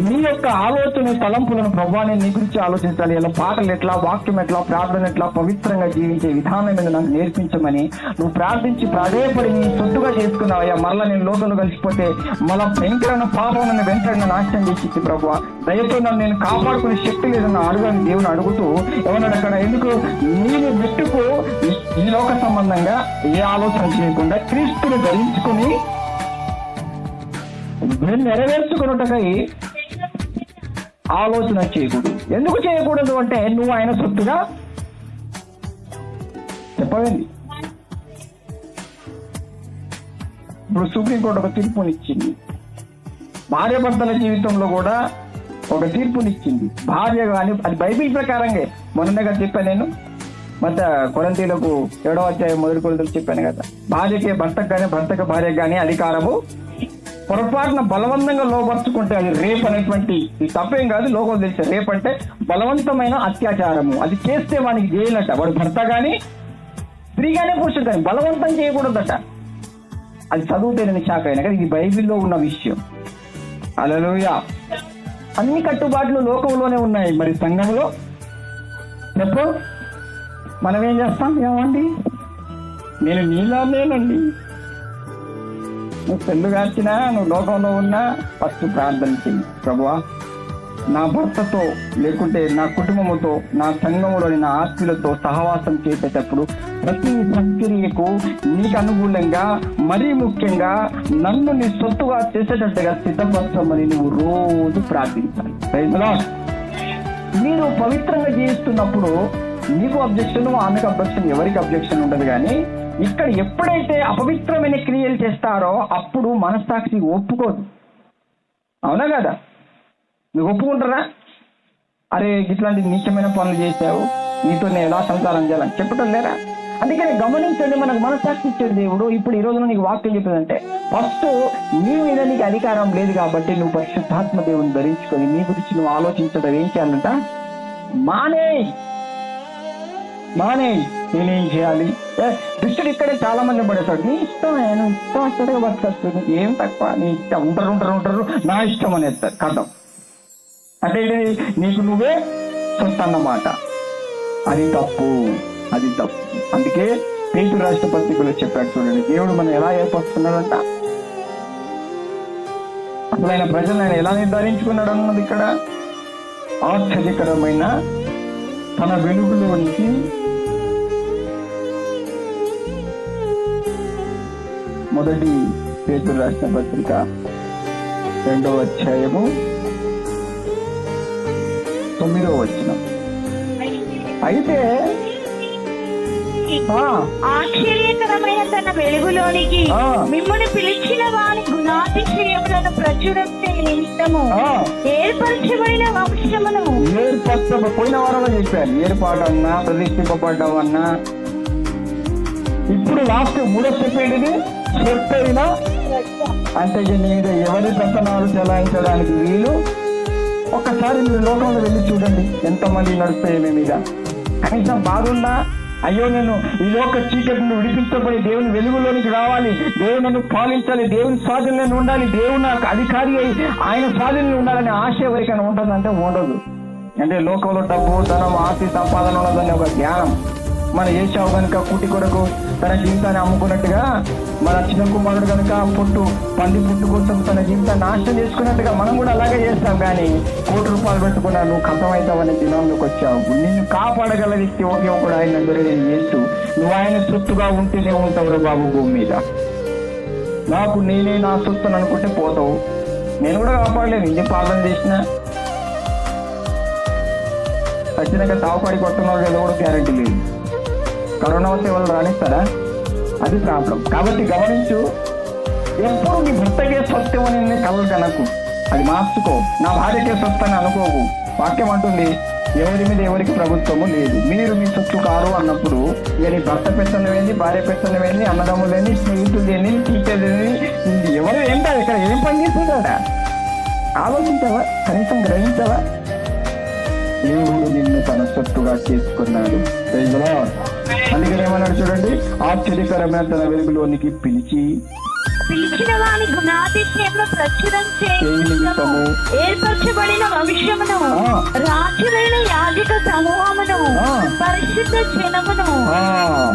నీ యొక్క ఆలోచన, తలంపులను ప్రభువా నేను నీ గురించి ఆలోచించాలి, ఇలా పాటలు ఎట్లా, వాక్యం ఎట్లా, ప్రార్థన ఎట్లా, పవిత్రంగా జీవించే విధానం మీద నాకు నేర్పించమని నువ్వు ప్రార్థించి ప్రాధేయపడి నీ సొత్తుగా చేసుకున్నావయ్యా. మరలా నేను లోకంలో కలిసిపోతే మళ్ళా భయంకరమైన పాపం నన్ను వెంటనే నాశనం చేసి ప్రభువా దయతో నన్ను నేను కాపాడుకునే శక్తి లేదన్న అడుగుని దేవుని అడుగుతూ ఏమన్నాడు అక్కడ? ఎందుకు నేను మెట్టుకు ఈ లోక సంబంధంగా ఏ ఆలోచన చేయకుండా క్రీస్తుని ధరించుకుని నెరవేర్చుకున్నట్టుకై ఆలోచన చేయకూడదు. ఎందుకు చేయకూడదు అంటే నువ్వు ఆయన సొత్తుగా చెప్పవేంది. ఇప్పుడు సుప్రీంకోర్టు ఒక తీర్పునిచ్చింది, భార్యాభర్తల జీవితంలో కూడా ఒక తీర్పునిచ్చింది. భార్య కానీ అది బైబిల్ ప్రకారంగా మొన్నగా చెప్పాను నేను, ಮತ್ತೆ కొరింథీయులకు 7వ అధ్యాయం 1 కొరింథీయులకు చెప్పాను కదా, భార్యకే భర్తకు కానీ, భర్తకు భార్యకు కానీ అధికారము పొరపాటున బలవంతంగా లోపరుచుకుంటే అది రేప్ అనేటువంటి, ఇది తప్పేం కాదు, లోకం తెలిసే రేప్ అంటే బలవంతమైన అత్యాచారము. అది చేస్తే వానికి చేయనట, వాడు భర్త కానీ స్త్రీ కానీ పురుషుడు కానీ బలవంతం చేయకూడదట. అది చదువుతేనే శాఖ అయినా కదా, ఇది బైబిల్లో ఉన్న విషయం. హల్లెలూయా. అన్ని కట్టుబాట్లు లోకంలోనే ఉన్నాయి, మరి సంఘంలో చెప్పు మనం ఏం చేస్తాం? ఏమండి నేను నీలానేనండి, నువ్వు పెళ్ళు కాచినా, నువ్వు లోకంలో ఉన్నా ఫస్ట్ ప్రార్థన చెయ్యి, ప్రభువా నా భర్తతో లేకుంటే నా కుటుంబముతో, నా సంఘములోని నా ఆస్తులతో సహవాసం చేసేటప్పుడు ప్రతి ప్రక్రియకు నీకు అనుకూలంగా, మరీ ముఖ్యంగా నన్ను నీ సొత్తుగా చేసేటట్టుగా సిద్ధపరచమని నువ్వు రోజు ప్రార్థించాలి. మీరు పవిత్రంగా జీవిస్తున్నప్పుడు నీకు అబ్జెక్షన్, ఆమెకు అబ్జెక్షన్, ఎవరికి అబ్జెక్షన్ ఉండదు. కానీ ఇక్కడ ఎప్పుడైతే అపవిత్రమైన క్రియలు చేస్తారో అప్పుడు మనస్సాక్షి ఒప్పుకోదు. అవునా కదా? నువ్వు ఒప్పుకుంటారా? అరే ఇట్లాంటి నీచమైన పనులు చేశావు, నీతో నేను ఎలా సంసారం చేయాలని చెప్పటం లేరా? అందుకని గమనించండి, మనకు మనస్సాక్షి ఇచ్చాడు దేవుడు. ఇప్పుడు ఈ రోజున నీకు వాక్యం చెప్పేదంటే ఫస్ట్ నీ మీద నీకు అధికారం లేదు కాబట్టి నువ్వు పరిశుద్ధాత్మ దేవుని ధరించుకొని నీ గురించి నువ్వు ఆలోచించడం ఏం చేయాలంట? మానేయ్. నేనేం చేయాలి? దుష్టుడు ఇక్కడే చాలా మంది పడేస్తాడు. నీ ఇష్టం, నేను ఇష్టం వచ్చేట్టుగా బతకచ్చు, నీకు ఏం తక్కువ, నీ ఇష్టం, ఉంటారు నా ఇష్టం అనేస్తారు. కథం అంటే నీకు నువ్వే సొంత అన్నమాట. అది తప్పు. అందుకే పేతురు రాష్ట్ర పత్రికలో చెప్పాడు చూడండి, దేవుడు మనం ఎలా ఏర్పరుస్తున్నాడంట, అసలు ఆయన ప్రజలను ఆయన ఎలా నిర్ధారించుకున్నాడు అన్నది ఇక్కడ ఆశ్చర్యకరమైన తన వెలుగులోనికి మొదటి పేతురు రాష్ట్ర పత్రిక 2వ అధ్యాయము 9వ వచనం. అయితే ఆశ్చర్యకరమైన తన వెలుగులోనికి మిమ్మల్ని పిలిచిన వారి గుణాతిశయములను ప్రచురించే నిమిత్తము ఏర్పరచబడిన వంశమును. పోయిన వారంలో చెప్పారు ఏర్పాటన్నా, ప్రతిష్ఠింపబడ్డామన్నా. ఇప్పుడు లాస్ట్ 3వ స్టెప్ ఏంటిది? స్వెప్పైన. అంటే నీ మీద ఎవరి పెత్తనాలు చెలాయించడానికి వీలు. ఒక్కసారి మీరు లోకంలో వెళ్ళి చూడండి, ఎంతమంది నడుస్తాయి మీ మీద. కనీసం బాగుందా? అయ్యో నేను ఈ లోక చీకటిని విడిపించబడి దేవుని వెలుగులోనికి రావాలి, దేవుని నన్ను పాలించాలి, దేవుని స్వాధీనంలో ఉండాలి, దేవుడు నాకు అధికారి అయి ఆయన స్వాధీనంలో ఉండాలనే ఆశ ఎవరికైనా ఉంటుందంటే ఉండదు. అంటే లోకంలో డబ్బు, ధనం, ఆస్తి, సంపాదన ఉన్నదని ఒక జ్ఞానం. మన ఏశావు కనుక కూటి కొరకు తన జీవితాన్ని అమ్ముకున్నట్టుగా, మన చిన్న కుమారుడు కనుక పంది పుట్టు కోసం తన జీవితాన్ని నాశనం చేసుకున్నట్టుగా మనం కూడా అలాగే చేస్తాం. కానీ ₹1,00,00,000 పెట్టుకున్నా నువ్వు ఖతమవుతావనే దినంలోకి వచ్చావు. నిన్ను కాపాడగల వ్యక్తి ఒకే ఒకడు ఆయన దగ్గర నేను చేస్తూ నువ్వు ఆయన సొత్తుగా ఉంటేనే ఉంటావు బాబు భూమి మీద. నాకు నేనే నా సొత్తుని అనుకుంటే పోతావు. నేను కూడా కాపాడలేను, ఇన్ని ప్రార్థన చేసినా. ఖచ్చితంగా తావుపాడి కొట్టున్నావు కదా కూడా గ్యారంటీ లేదు. కరోనా వస్తే వాళ్ళు రాణిస్తారా? అది ప్రాబ్లం. కాబట్టి గమనించు, ఎప్పుడు నీ భర్తకే స్వస్థం అని కలలు కనకు, అది మార్చుకో. నా భార్యకే స్వస్థని అనుకోకు. వాక్యం అంటుంది ఎవరి మీద ఎవరికి ప్రభుత్వము లేదు, మీరు మీ సొత్తు కారు అన్నప్పుడు ఇక నీ భర్త పెత్తనమేంది, భార్య పెత్తనమేంది, అన్నదమ్ములేని, స్నేహితులేని, టీచర్లేని, ఎవరు ఏంటో ఇక్కడ ఏం పని చేస్తుందా? ఆలోచించావా? కనీసం గ్రహించావా? దేవుడు నిన్ను తన సొత్తుగా చేసుకున్నాడు. అందుకని ఏమన్నాడు చూడండి, ఆశ్చర్యకరమైన తన వెలుగులోనికి పిలిచిన వారి గుణాతిశయమును ప్రచురించే నిమిత్తము ఏర్పరచబడిన వంశమును, రాజులైన యాజక సమూహమును, పరిశుద్ధ జనమును,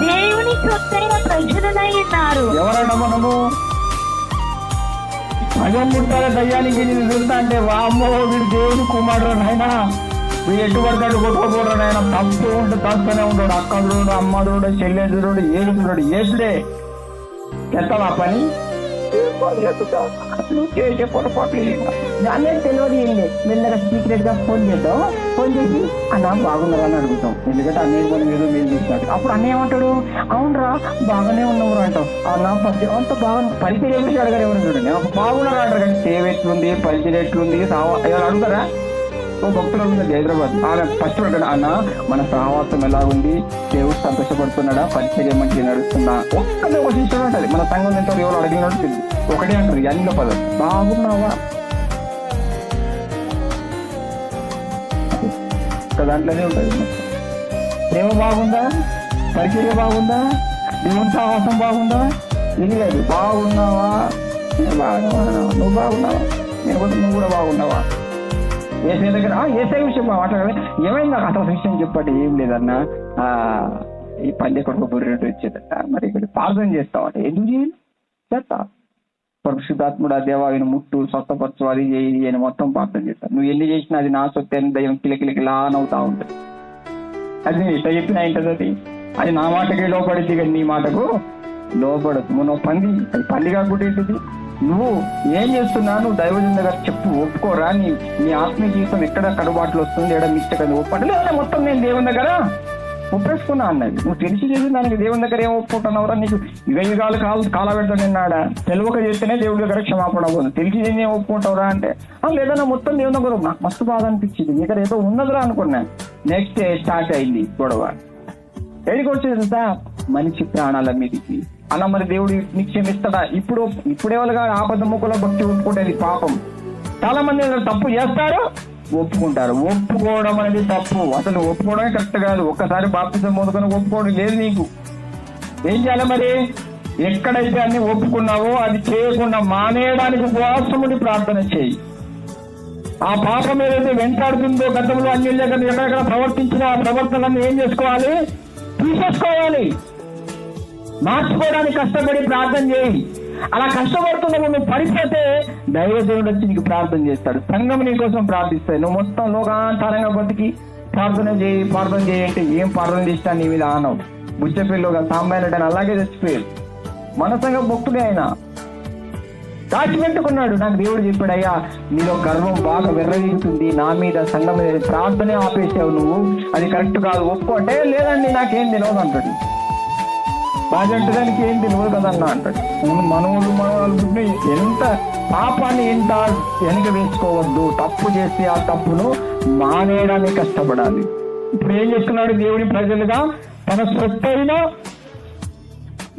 దేవుని సొత్తైన ప్రజలనై ఉన్నారు. ఎవరన్నా మనము భయం ముట్టాల దయ్యానికి నేను వెళ్తా అంటే వామ్మో వీడు దేవుని కుమారుడు అయినా, వీడు ఎటు పడతాడు కొట్టుకోపోవడం ఆయన, తప్పు ఉంటే తప్పునే ఉంటాడు. అక్కడుడు, అమ్మడుడు, చెల్లెదురుడు, ఏడుడు, ఏసుడే చేస్తావా పని? నువ్వు చేసే పొరపాటు దాన్నే తెలియదు. ఏంటి మెల్లగా సీక్రెట్ గా ఫోన్ చేసి అన్న బాగున్నారా అని అడుగుతాం. ఎందుకంటే అన్నయ్య మనం ఏదో మేము చూసినట్టు. అప్పుడు అన్నయ్య ఏమంటాడు, అవునరా బాగానే ఉన్నావు అంటావు. అన్న అంత బాగా పరిచయం ఏమిటి అడగారు ఎవరు చూడండి. బాగున్నారా అంటారు, కానీ సేవ్ ఎట్లుంది, పరిచయం ఎట్లుంది, ఎవరు అడుగుతారా? ఓ భక్తులు ఉంది హైదరాబాద్, ఆమె ఫస్ట్ అంటాడు, అన్న మన సహవాసం ఎలా ఉంది, దేవుడు సంతోషపడుతున్నాడా, పరిచయం మంచిగా నడుస్తుందా? ఒక్కడే ఒక శిష్యుడు ఉంటుంది. మన సంఘం ఎంత ఎవరు అడిగినట్టు తెలియదు, ఒకటే అంటారు ఎన్నో పదం, బాగున్నావా? దాంట్లోనే ఉంటుంది. ప్రేమ బాగుందా, పరిచర్య బాగుందా, దేవుని సహవాసం బాగుందా? ఇది లేదు. బాగున్నావా? నేను బాగున్నావా? నువ్వు బాగున్నావా? నువ్వు కూడా బాగున్నావా? ఏసై దగ్గర ఏసై విషయం మాట్లాడాలి. ఏమైంది నాకు అసలు విషయం చెప్పండి. ఏం లేదన్నా, ఈ పల్లె కొడుకు బుర్రెట్టు వచ్చేదట. మరి ఇక్కడ ప్రార్థన చేస్తామంటే ఎందుకు చేయాలి? చేస్తా. పరిశుద్ధాత్ముడు దేవా ఆయన ముట్టు, స్వస్థపరచు, అది చేయి అని మొత్తం ప్రార్థన చేస్తాను. నువ్వు ఎన్ని చేసినా అది నా సొత్తు అని దయ్యం కిలకిలకిలా నవ్వుతా ఉంటుంది. అది నేను ఇట్లా చెప్పినా ఏంటది, అది నా మాటకే లోపడింది కానీ నీ మాటకు లోపడదు. నువ్వు పంది, అది పంది కాకుండా ఏంటిది? నువ్వు ఏం చేస్తున్నా, నువ్వు దైవజన్ దగ్గర చెప్పు, ఒప్పుకోరా. నీ ఆత్మీయ జీవితం ఎక్కడ కడుబాట్లు వస్తుంది, ఎక్కడ మిస్టేక్ అది ఒప్పట్లేదు. మొత్తం నేను దేవుని దగ్గర ఒప్పేసుకున్నా అన్నది. నువ్వు తెలిసి చేసి దానికి దేవుని దగ్గర ఏం ఒప్పుకుంటున్నావురా, నీకు యుగాలు కాలబెడతాడు నిన్నాడా, తెలియక చేస్తేనే దేవుడి దగ్గర క్షమాపణ పోతుంది, తెలిసి చేసి ఏం ఒప్పుకుంటావురా అంటే లేదన్నా మొత్తం దేవుని దగ్గర. నాకు మస్తు బాధ అనిపించింది, నీ దగ్గర ఏదో ఉన్నదిరా అనుకున్నా. నెక్స్ట్ డే స్టార్ట్ అయింది గొడవ. ఎడికి వచ్చేదంతా మనిషి ప్రాణాల మీదకి అన్న. మరి దేవుడు నీకు క్షమిస్తాడా? ఇప్పుడే వాళ్ళగా ఆపద ముక్కలో భక్తి ఒప్పుకుంటేది పాపం. చాలా మంది తప్పు చేస్తారు, ఒప్పుకుంటారు. ఒప్పుకోవడం అనేది తప్పు, అసలు ఒప్పుకోవడమే కరెక్ట్ కాదు. ఒక్కసారి బాప్తిజం పొందుకొని ఒప్పుకోవడం లేదు. నీకు ఏం చేయాలి మరి? ఎక్కడైతే అన్ని ఒప్పుకున్నావో అది చేయకుండా మానేయడానికి ఉపవాసముని ప్రార్థన చేయి. ఆ పాపం ఏదైతే వెంటాడుతుందో గతంలో అన్ని ఎక్కడెక్కడ ప్రవర్తించిన ఆ ప్రవర్తనలను ఏం చేసుకోవాలి? తీసేసుకోవాలి. మార్చుకోవడానికి కష్టపడి ప్రార్థన చేయి. అలా కష్టపడుతున్నప్పుడు నువ్వు పడిపోతే దైవజనుడు వచ్చి నీకు ప్రార్థన చేస్తాడు, సంఘం నీ కోసం ప్రార్థిస్తాయి. నువ్వు మొత్తం లోకాంతరంగా బతికి ప్రార్థన చేయి అంటే ఏం ప్రార్థన చేస్తా నీ మీద ఆనవు. బుచ్చపిల్లుగా సాంబాయినట్టు అలాగే చచ్చిపోయాడు. మన సంఘం భక్తుడే ఆయన దాచిపెట్టుకున్నాడు. నాకు దేవుడు చెప్పాడు, అయ్యా నీలో గర్వం బాగా వెర్రవీగుతుంది, నా మీద సంఘం మీద ప్రార్థనే ఆపేసావు నువ్వు, అది కరెక్ట్ కాదు, ఒప్పుకో అంటే లేదండి నాకేం తెలియదు అంటాడు. బాజంటదానికి ఏం తెలియదు కదన్నా అంటాడు. మనవాళ్ళు ఎంత పాపాన్ని ఎంత వెనక వేసుకోవద్దు, తప్పు చేసి ఆ తప్పును మానేయడానికి కష్టపడాలి. ఇప్పుడు ఏం చేస్తున్నాడు? దేవుని ప్రజలుగా తన సొత్తైన,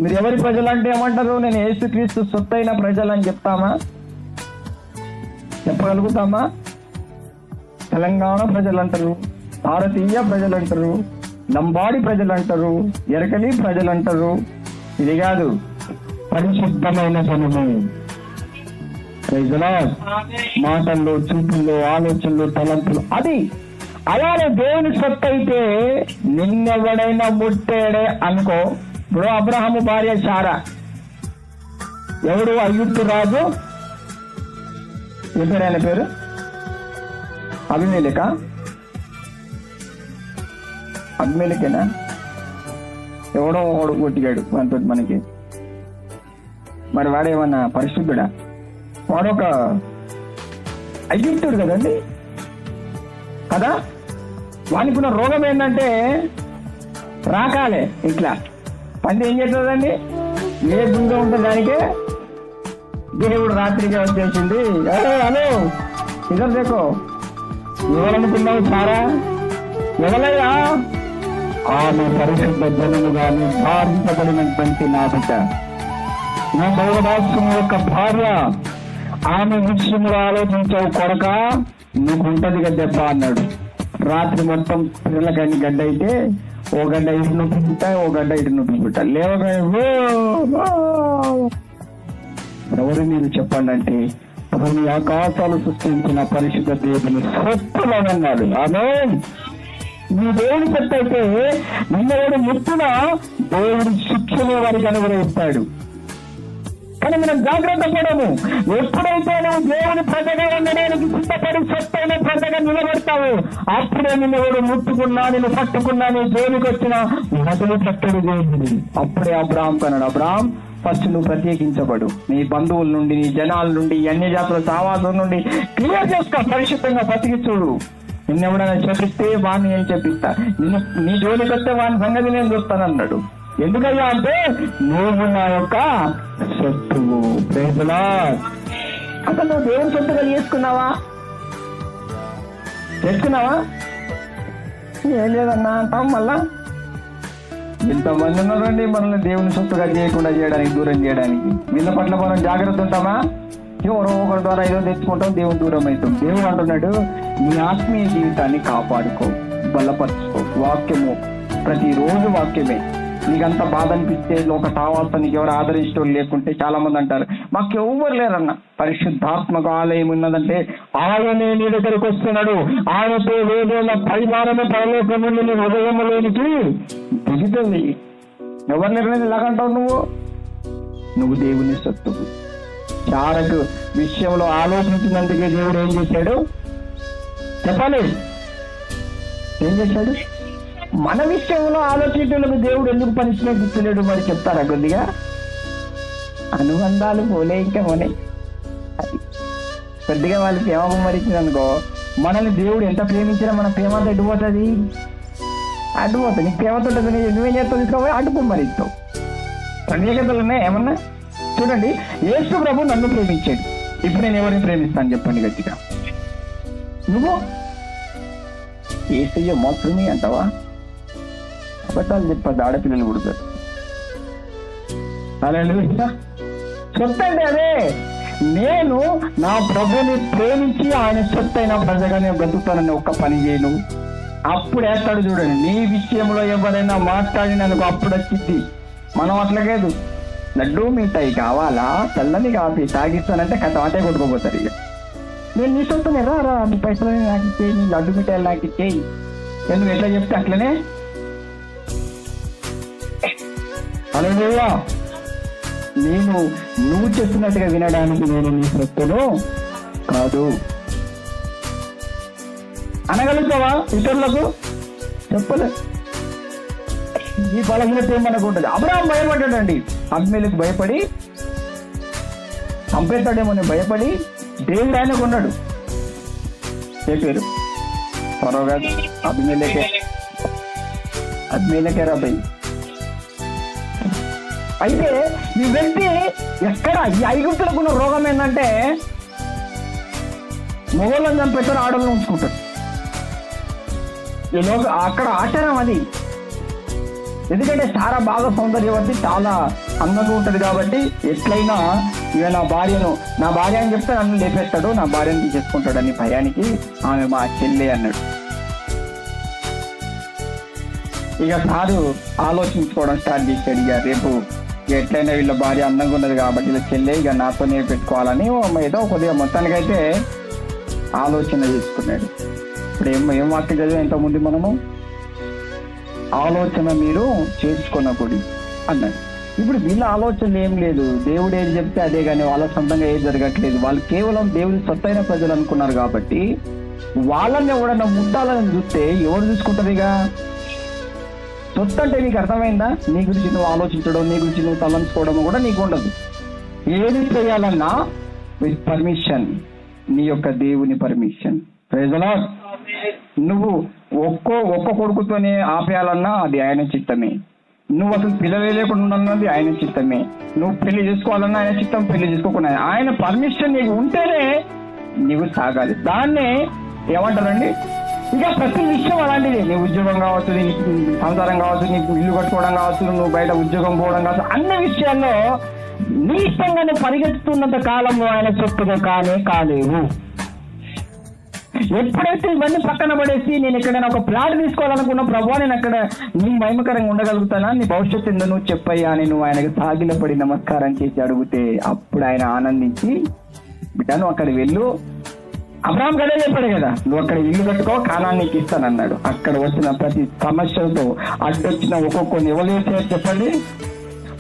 మీరు ఎవరి ప్రజలు అంటే ఏమంటారు? నేను యేసుక్రీస్తు సొత్తైన ప్రజలు అని చెప్తామా? చెప్పగలుగుతామా? తెలంగాణ ప్రజలు అంటారు, భారతీయ ప్రజలు అంటారు, లంబాడి ప్రజలు అంటారు, ఎరకలి ప్రజలు అంటారు. ఇది కాదు, పరిశుద్ధమైన జనము. మాటల్లో, చూపుల్లో, ఆలోచనలు, తలంపులు అది. అలానే దేవుని సొత్తు అయితే నిన్నెవడైనా ముట్టాడే అనుకో. ఇప్పుడు అబ్రహాము భార్య శారా, ఎవడు? అయ్యుత్తు రాజు, ఏ పేరు ఆయన పేరు? అభిమేలక. అభిమేలకేనా? ఎవడో వాడు కొట్టిగాడు వాడితో మనకి. మరి వాడేమన్నా పరిశుద్ధుడా? వాడొక అయ్యుత్తుడు కదండి కదా. వానికున్న రోగం ఏంటంటే రాకాలే. ఇట్లా పంది ఏం చేస్తుందండి? ఏ గుండె ఉంటుంది దానికే. దేవుడు రాత్రిగా వచ్చేసింది, హలో ఇద్దరు దేకో, ఎవరనుకున్నావు సారా? ఎవరయ్యా? ఆమె పరిశుద్ధ జనము గాని బాధించబడినటువంటి నా బిడ్డ, నా దైవదాస్యం యొక్క భార్య. ఆమె విషయంలో ఆలోచించావు కొడక, నీకుంటది గడ్డెప్ప అన్నాడు. రాత్రి మొత్తం పిల్లలకని గడ్డ అయితే ఓ గడ్డ ఇటు నొప్పి పుట్టా, ఓ గడ్డ ఇటు నొప్పి పుట్టా. లేవగా ఎవరు మీరు చెప్పండి అంటే భూమి ఆకాశాలు సృష్టించిన పరిశుద్ధ దేవుని సొత్తులన్నాడు. ఆమె నీ దేవుని సొత్తు అయితే నిన్నవాడు ముట్టున దేవుడి శిక్షణ వారికి అనుగ్రహిస్తాడు. కానీ మనం జాగ్రత్త పడము. ఎప్పుడైతే నువ్వు దేవుని ప్రజగా ఉండడానికి సిద్ధపడి సొత్తైన ప్రజగా నిలబడతావు, అప్పుడే నిన్నవాడు ముట్టుకున్నా, నేను పట్టుకున్నా, నీ దేవునికి వచ్చిన మొదలు పట్టడు దేవుడిని. అప్పుడే అబ్రాహాం కన్నాడు, అబ్రాహాం ఫస్ట్ నువ్వు ప్రత్యేకించబడు, నీ బంధువుల నుండి, నీ జనాల నుండి, అన్య జాతుల సావాసం నుండి క్లియర్ చేసుకో, పరిశుద్ధంగా బతికి చూడు. నిన్నెవడైనా చెప్పిస్తే వాడిని ఏం చెప్పిస్తా, నీ జోలికి వస్తే వాని సంగతి నేను చూస్తానన్నాడు. ఎందుకయ్యా అంటే నువ్వు నా యొక్క సొత్తు. అసలు నువ్వు దేవుని సొత్తుగా చేసుకున్నావా? ఏం లేదన్నా అంటాం. మళ్ళా ఇంతమంది ఉన్నారండి మనల్ని దేవుని సొత్తుగా చేయకుండా చేయడానికి, దూరం చేయడానికి. వీళ్ళ పట్ల మనం జాగ్రత్త ఉంటామా? ఎవరో ఒకరి ద్వారా ఏదో తెచ్చుకుంటాం, దేవుని దూరం అవుతాం. దేవుడు అంటున్నాడు, నీ ఆత్మీయ జీవితాన్ని కాపాడుకో, బలపరుచుకో. వాక్యము ప్రతిరోజు వాక్యమే. నీకంత బాధ అనిపిస్తే ఒక తావాల్త నీకు ఎవరు ఆదరించడం లేకుంటే, చాలా మంది అంటారు మాకు ఎవరు లేరన్న. పరిశుద్ధాత్మక ఆలయం ఉన్నదంటే ఆయనే నీ దగ్గరకు వస్తున్నాడు. ఆయనతో వేదేళ్ళ పరిమాణమే పరలోకం నుండి నీ హృదయంలోనికి దిగుతుంది. ఎవరు లేరనేది ఎలాగంటావు? నువ్వు దేవుని సొత్తు. చారకు విషయంలో ఆలోచించినందుకే దేవుడు ఏం చేశాడు చెప్పాలి? ఏం చేశాడు? మన విషయంలో ఆలోచించడానికి దేవుడు ఎందుకు పనిష్మెంట్ ఇస్తున్నాడు మరి చెప్తారా? కొద్దిగా అనుబంధాలు పోలే, ఇంకా పోనే. కొద్దిగా వాళ్ళు ప్రేమ మరిచింది అనుకో, మనల్ని దేవుడు ఎంత ప్రేమించినా మన ప్రేమ తగ్గిపోతుంది. అడ్డుపోతావు. నీకు ప్రేమతో నువ్వేం చేస్తావు, తీసుకోవాలి అడ్డుకుమ్మరి ఇస్తావు. ప్రత్యేకతలు ఉన్నాయి ఏమన్నా? చూడండి, యేసు ప్రభు నన్ను ప్రేమించాడు, ఇప్పుడు నేను ఎవరిని ప్రేమిస్తాను చెప్పండి గట్టిగా. నువ్వు యేసయ్య మాత్రమే అంటావా? అబద్ధాలు చెప్పద్దు, ఆడపిల్లలు పుడతారు. హల్లెలూయా. సొత్తు అంటే అదే, నేను నా ప్రభుని ప్రేమించి ఆయన సొత్తైన ప్రజగా నేను బ్రతుకుతానని ఒక్క పని చేయను, అప్పుడు వేస్తాడు. చూడండి, నీ విషయంలో ఎవరైనా మాట్లాడినందుకు అప్పుడు వచ్చింది. మనం అట్లలేదు, లడ్డూ మిఠాయి కావాలా, తెల్లని కాఫీ తాగిస్తానంటే కథ అటే కొట్టుకోపోతారు. ఇక నేను నీ సొత్తునే రా, నీ పైసలు నాకు ఇచ్చేయి, నీ లడ్డు మిఠాయిలు నాకు ఇచ్చేయి, నువ్వు ఎట్లా చెప్తే అట్లనే. హల్లెలూయా. నువ్వు చెప్పినట్టుగా వినడానికి నేను నీ సొత్తును కాదు. అనగలుగుతావా? ఇతరులకు చెప్పలే. ఈ బలహీనత ఏమనకు ఉంటుంది. అబ్రాహాము భయపడ్డాడండి, అబ్మేలకు భయపడి చంపేస్తాడేమో భయపడి దేవుడు ఆయన కొన్నాడు. చెప్పారు త్వరగా అబ్మేలకే రాబోయి. అయితే ఈ వ్యక్తి ఎక్కడ, ఈ ఐగుప్తులకు ఉన్న రోగం ఏంటంటే మొగోళ్ళని చంపేస్తారు, ఆడలను ఉంచుకుంటారు. ఈ లోక అక్కడ ఆచారం అది. ఎందుకంటే చాలా బాగా సౌందర్యవతి, చాలా అందంగా ఉంటుంది కాబట్టి ఎట్లయినా ఇక నా భార్య అని చెప్తే నన్ను లేపేస్తాడు, నా భార్యను తీసేసుకుంటాడు అని భయానికి ఆమె మా చెల్లె అన్నాడు. ఇక సారు ఆలోచించుకోవడం స్టార్ట్ చేశాడు. ఇక రేపు ఎట్లయినా వీళ్ళ భార్య అందంగా ఉన్నది కాబట్టి వీళ్ళ చెల్లె ఇక నాతోనే పెట్టుకోవాలని ఏదో కొద్దిగా మొత్తానికైతే ఆలోచన చేసుకున్నాడు. ఇప్పుడు ఏం వాక్యం చదివా ఇంతకుముందు మనము, ఆలోచన మీరు చేసుకున్నప్పుడు అన్నాడు. ఇప్పుడు వీళ్ళ ఆలోచనలు ఏం లేదు, దేవుడు ఏది చెప్తే అదే, కానీ వాళ్ళ సొంతంగా ఏది జరగట్లేదు. వాళ్ళు కేవలం దేవుడి సొత్తైన ప్రజలు అనుకున్నారు కాబట్టి వాళ్ళని ఎవడన్నా ముట్టాలని చూస్తే ఎవరు చూసుకుంటారు? ఇక సొత్తు అంటే నీకు అర్థమైందా? నీ గురించి నువ్వు ఆలోచించడం, నీ గురించి నువ్వు తలంచుకోవడం కూడా నీకు ఉండదు. ఏది చేయాలన్నా విత్ పర్మిషన్, నీ యొక్క దేవుని పర్మిషన్. Praise the lord. నువ్వు ఒక్క కొడుకుతోనే ఆపేయాలన్నా అది ఆయన చిత్తమే. నువ్వు అసలు పిల్లలే లేకుండా ఉండాలన్నది ఆయన చిత్తమే. నువ్వు పెళ్లి చేసుకోవాలన్నా ఆయన చిత్తం, పెళ్లి చేసుకోకుండా ఆయన పర్మిషన్ నీకు ఉంటేనే నీవు సాగాలి. దాన్నే ఏమంటారండి? ఇక ప్రతి విషయం అలాంటిది. నీ ఉద్యోగం కావచ్చు, నీ సంసారం కావచ్చు, నీకు ఇల్లు కట్టుకోవడం కావచ్చు, నువ్వు బయట ఉద్యోగం పోవడం కావచ్చు, అన్ని విషయాల్లో నీ ఇష్టంగా నువ్వు పరిగెత్తుతున్నంత కాలంలో ఆయన సొత్తుగా కాలేవు. ఎప్పుడైతే ఇవన్నీ పక్కన పడేసి నేను ఎక్కడైనా ఒక ప్లాట్ తీసుకోవాలనుకున్న ప్రభు నేను అక్కడ నీ మహిమకరంగా ఉండగలుగుతానా, నీ భవిష్యత్తు ఏందో నువ్వు చెప్పయ్యా అని నువ్వు ఆయనకు సాగిలపడి నమస్కారం చేసి అడిగితే అప్పుడు ఆయన ఆనందించి, బిడ్డ నువ్వు అక్కడ వెళ్ళు, అబ్రాహాం కదే చెప్పాడు కదా, నువ్వు అక్కడ ఇల్లు కట్టుకో, కానాన్ని నీకు ఇస్తానన్నాడు. అక్కడ వచ్చిన ప్రతి సమస్యలతో అడ్డొచ్చిన ఒక్కొక్కరిని ఎవరు చేశారు చెప్పండి?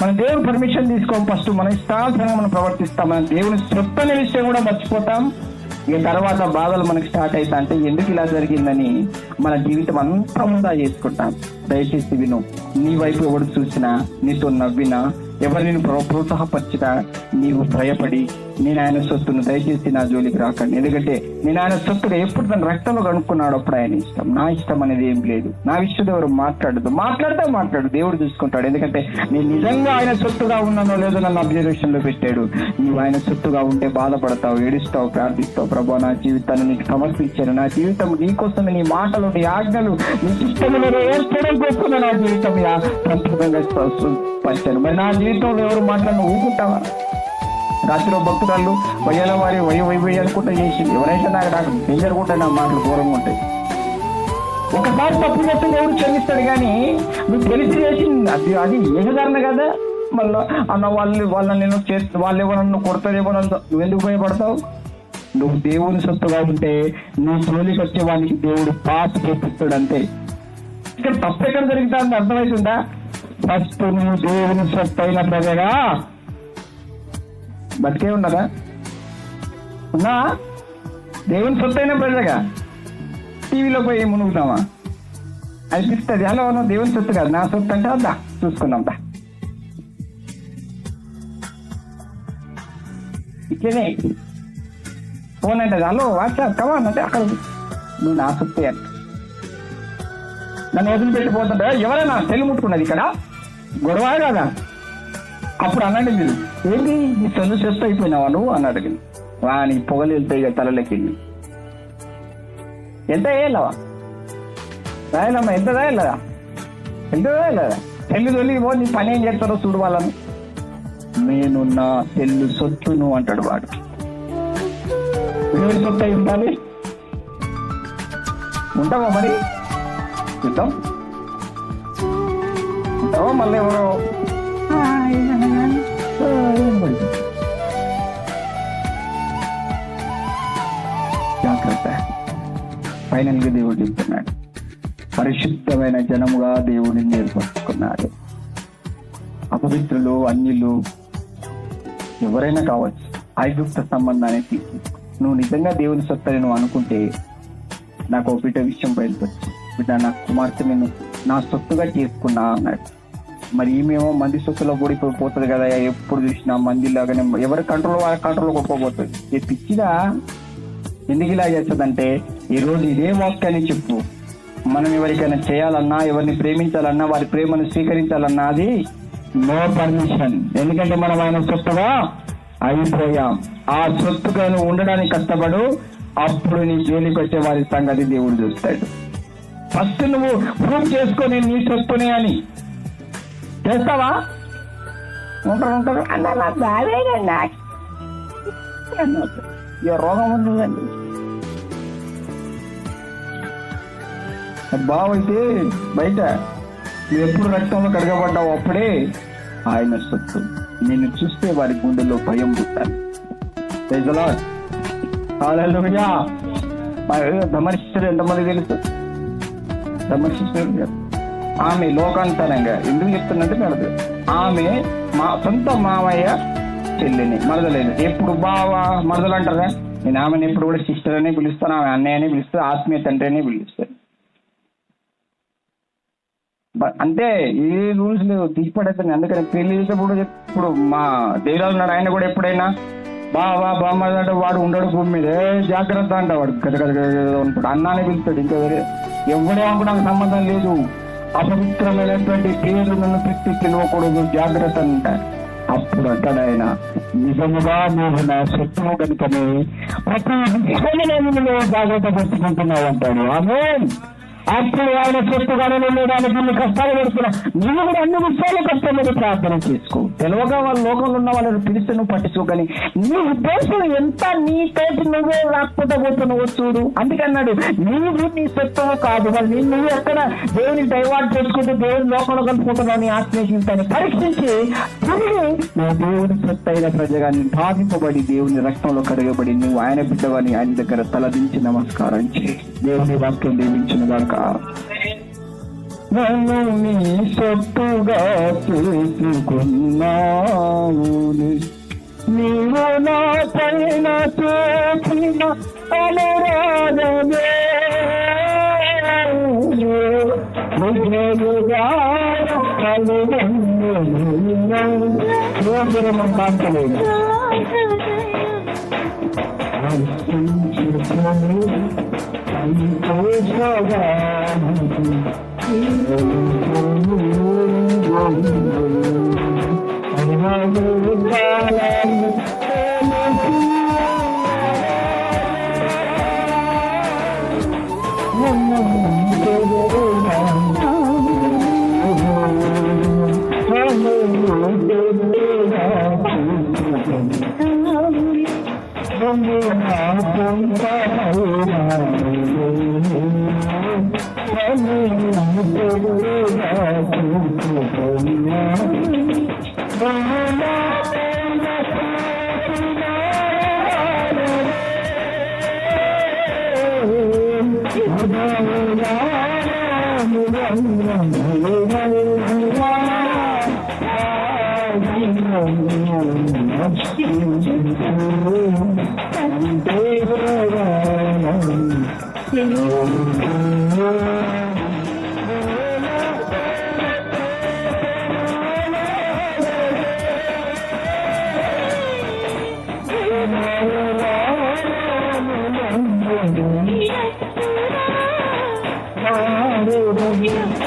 మన దేవుని పర్మిషన్ తీసుకోం. ఫస్ట్ మన ఇష్టానుసారంగా మనం ప్రవర్తిస్తాం, మన దేవుని సొత్తు అనే విషయం కూడా మర్చిపోతాం. ఇక తర్వాత బాధలు మనకి స్టార్ట్ అవుతా అంటే ఎందుకు ఇలా జరిగిందని మన జీవితం అంతా ఉందా చేసుకుంటాం. దయచేసి విను, నీ వైపు ఎవరు చూసినా, నీతో నవ్వినా, ఎవరు నేను ప్రోత్సాహపరిచినా నీవు భయపడి నేను ఆయన సొత్తును దయచేసి నా జోలికి రాకండి. ఎందుకంటే నేను ఆయన సొత్తుగా ఎప్పుడు తన రక్తంలో కనుక్కున్నాడు అప్పుడు ఆయన ఇష్టం. నా ఇష్టం అనేది ఏం లేదు. నా విషయంలో ఎవరు మాట్లాడు, దేవుడు చూసుకుంటాడు. ఎందుకంటే నేను నిజంగా ఆయన సొత్తుగా ఉన్నానో లేదో నన్ను అబ్జర్వేషన్ లో పెట్టాడు. నీవు ఆయన సొత్తుగా ఉంటే బాధపడతావు, ఏడుస్తావు, ప్రార్థిస్తావు. ప్రభు నా జీవితాన్ని నీకు సమర్పించాను, నా జీవితం నీకోసమే, నీ మాటలు, నీ ఆజ్ఞలు, నీ ఇష్టంలో ఏర్పడం కోసం నా జీవితం సంపూర్ణంగా పంచాను. మరి నా జీవితంలో ఎవరు మాట్లాడిన ఊరుకుంటావా? రాత్రిలో భక్తురాళ్ళు వయ్యాల వారి వయ్య అనుకుంటా చేసి ఎవరైతే నాకు పెంచరుకుంటే నా మాటలు ఘోరంగా ఉంటాయి. ఒకసారి తప్పు చేస్తే ఎవరు క్షమిస్తాడు, కానీ నువ్వు తెలిసి చేసి అది ఏకదారణ కదా. మళ్ళీ అన్న వాళ్ళని నేను వాళ్ళు ఎవరన్నా కొడతారేమో, నువ్వు ఎందుకు భయపడతావు? నువ్వు దేవుని సొత్తుగా ఉంటే నువ్వు జోలికి వచ్చే వానికి దేవుడు పాస్ చేపిస్తాడు అంతే. ఇక్కడ తప్పు ఎక్కడ జరుగుతుందని అర్థమవుతుందా? ఫస్ట్ నువ్వు దేవుని సొత్తు అయిన ప్రజగా బతికే ఉన్నదా? ఉన్నా దేవుని సొత్తు అయిన ప్రజగా టీవీలో పోయి మునుగుతామా అనిపిస్తుంది. హలో నువ్వు దేవుని సొత్తు కాదు, నా సొత్తు అంటే వద్దా చూసుకుందాం దా. ఇట్లనే ఫోన్ అంటే హలో వాట్సాప్ కమాన్ అంటే అక్కడ నువ్వు నా సొత్తే అంట. నన్ను వదిలిపెట్టిపోతుంటే ఎవరైనా సెల్లు ముట్టుకున్నది ఇక్కడ గొడవ కదా. అప్పుడు అన్నాడు మీరు ఏంటి నీ సెల్లు సెట్ అయిపోయినావా నువ్వు అని అడిగింది. వాని పొగలు వెళ్తాయి ఇక తలలోకి వెళ్ళి ఎంత వేయాలవా రాయాలమ్మా ఎంత రాయాలదా ఎంత రాయాలదా సెల్లు వెళ్ళిపో నీ పని ఏం చేస్తారో చూడు వాళ్ళను. నేను నా సెల్లు సొత్తును అంటాడు వాడు. ఎవరి సొత్తు అయి ఉండాలి? ఉంటావా మరి చూద్దాం. ఉంటావా మళ్ళీ ఎవరో జాగ్రత్త. ఫైనల్ గా దేవుడు చెప్తున్నాడు పరిశుద్ధమైన జనముగా దేవుడిని ఏర్పరచుకున్నాడు. అపవిత్రులు అన్యులు ఎవరైనా కావచ్చు ఐగుప్త సంబంధాన్ని తీసి నువ్వు నిజంగా దేవుని సొత్తని నువ్వు అనుకుంటే నాకు ఒక బిడ్డ విషయం బయలుపరచు బిడ్డ నా కుమార్తె నేను నా సొత్తుగా చేసుకున్నా అన్నాడు. మరి ఈమెమో మంది సొత్తులో పోతుంది కదా ఎప్పుడు చూసినా మందిలాగానే ఎవరి కంట్రోల్ వాళ్ళ కంట్రోల్ కొట్టుకోబోతుంది. ఏ పిచ్చిదా ఎందుకు ఇలా చేస్తుందంటే ఈరోజు ఇదే వాక్యాన్ని చెప్పు. మనం ఎవరికైనా చేయాలన్నా ఎవరిని ప్రేమించాలన్నా వారి ప్రేమను స్వీకరించాలన్నా అది నో పర్మిషన్. ఎందుకంటే మనం ఆయన సొత్తుగా అయిపోయాం. ఆ సొత్తుగా నువ్వు ఉండడానికి కష్టపడు. అప్పుడు నీ జోలికి వచ్చే వారి సంగతి దేవుడు చూస్తాడు. ఫస్ట్ నువ్వు ప్రూవ్ చేసుకొని నీ సొత్తునే అని చేస్తావా? ఉంటారు అన్న రోగం ఉంటుందండి. బావైతే బయట నువ్వు ఎప్పుడు రక్తంలో కడగబడ్డావు అప్పుడే ఆయన సొత్తు. నేను చూస్తే వారి గుండెల్లో భయం పుట్టాలి. ధమర్శిస్తారు ఎంతమంది తెలుసు? ధమర్శిస్తారు ఆమె లోకాంతరంగా ఎందుకు చెప్తున్నట్టు కాదు. ఆమె మా సొంత మామయ్య చెల్లిని మరదలేదు. ఎప్పుడు బావా మరదలు అంటారా? నేను ఆమెను ఎప్పుడు కూడా సిస్టర్ అనే పిలుస్తాను, ఆమె అన్నయ్య అని పిలుస్తాను, ఆత్మీయ తండ్రి అని పిలుస్తాను. అంటే ఏ రూల్స్ లేవు, తీసిపడేస్తాను. అందుకని పెళ్లి చేసేప్పుడు ఇప్పుడు మా దేవాలు ఉన్నాడు ఆయన కూడా ఎప్పుడైనా బావా బామ్మడు వాడు ఉండడు భూమి మీద జాగ్రత్త అంట. వాడు ఉంటాడు అన్నానే పిలుస్తాడు. ఇంకా వేరే ఎవడే నాకు సంబంధం లేదు. అపవిత్రమైనటువంటి పేరు నన్ను పెట్టి పిలవకూడదు, జాగ్రత్త అంట. అప్పుడు అంటాడు ఆయన నిజముగా నువ్వు నా శత్రువు కనుకనే ప్రతి విషయంలో జాగ్రత్త పరుచుకుంటున్నావు అంటాడు. ఆమె అప్పుడు ఆయన చెప్పుగానే ఉండడానికి ఇన్ని కష్టాలు పడుతున్నా నువ్వు కూడా అన్ని విషయాలు కష్టపడి ప్రార్థన చేసుకో. తెలియగా వాళ్ళ లోకంలో ఉన్న వాళ్ళని పిలిస్తే నువ్వు పట్టించుకోగలి. నీ ఉద్దేశం ఎంత నీతోటి నువ్వే రాకపోతే పోతున్నావు చూడు. అందుకన్నాడు నీవు నీ సొత్తువు కాదు. మరి నువ్వు ఎక్కడ దేవుని డైవర్ట్ చేసుకుంటూ దేవుని లోకంలో కలుపుకుంటున్నావు నీ ఆత్మీయతని పరీక్షించి తిరిగి నువ్వు దేవుని సొత్తు అయిన ప్రజగా భావింపబడి దేవుని రక్తంలో కడగబడి నువ్వు ఆయన బిడ్డవని ఆయన దగ్గర తలదించి నమస్కారం చేయి. దేవుని వాక్యం దీవించిన దాకా నన్ను నీ సొత్తుగా చేసుకున్నావు. నీవు నా పైన చూసిన అనురాగమే Yeah.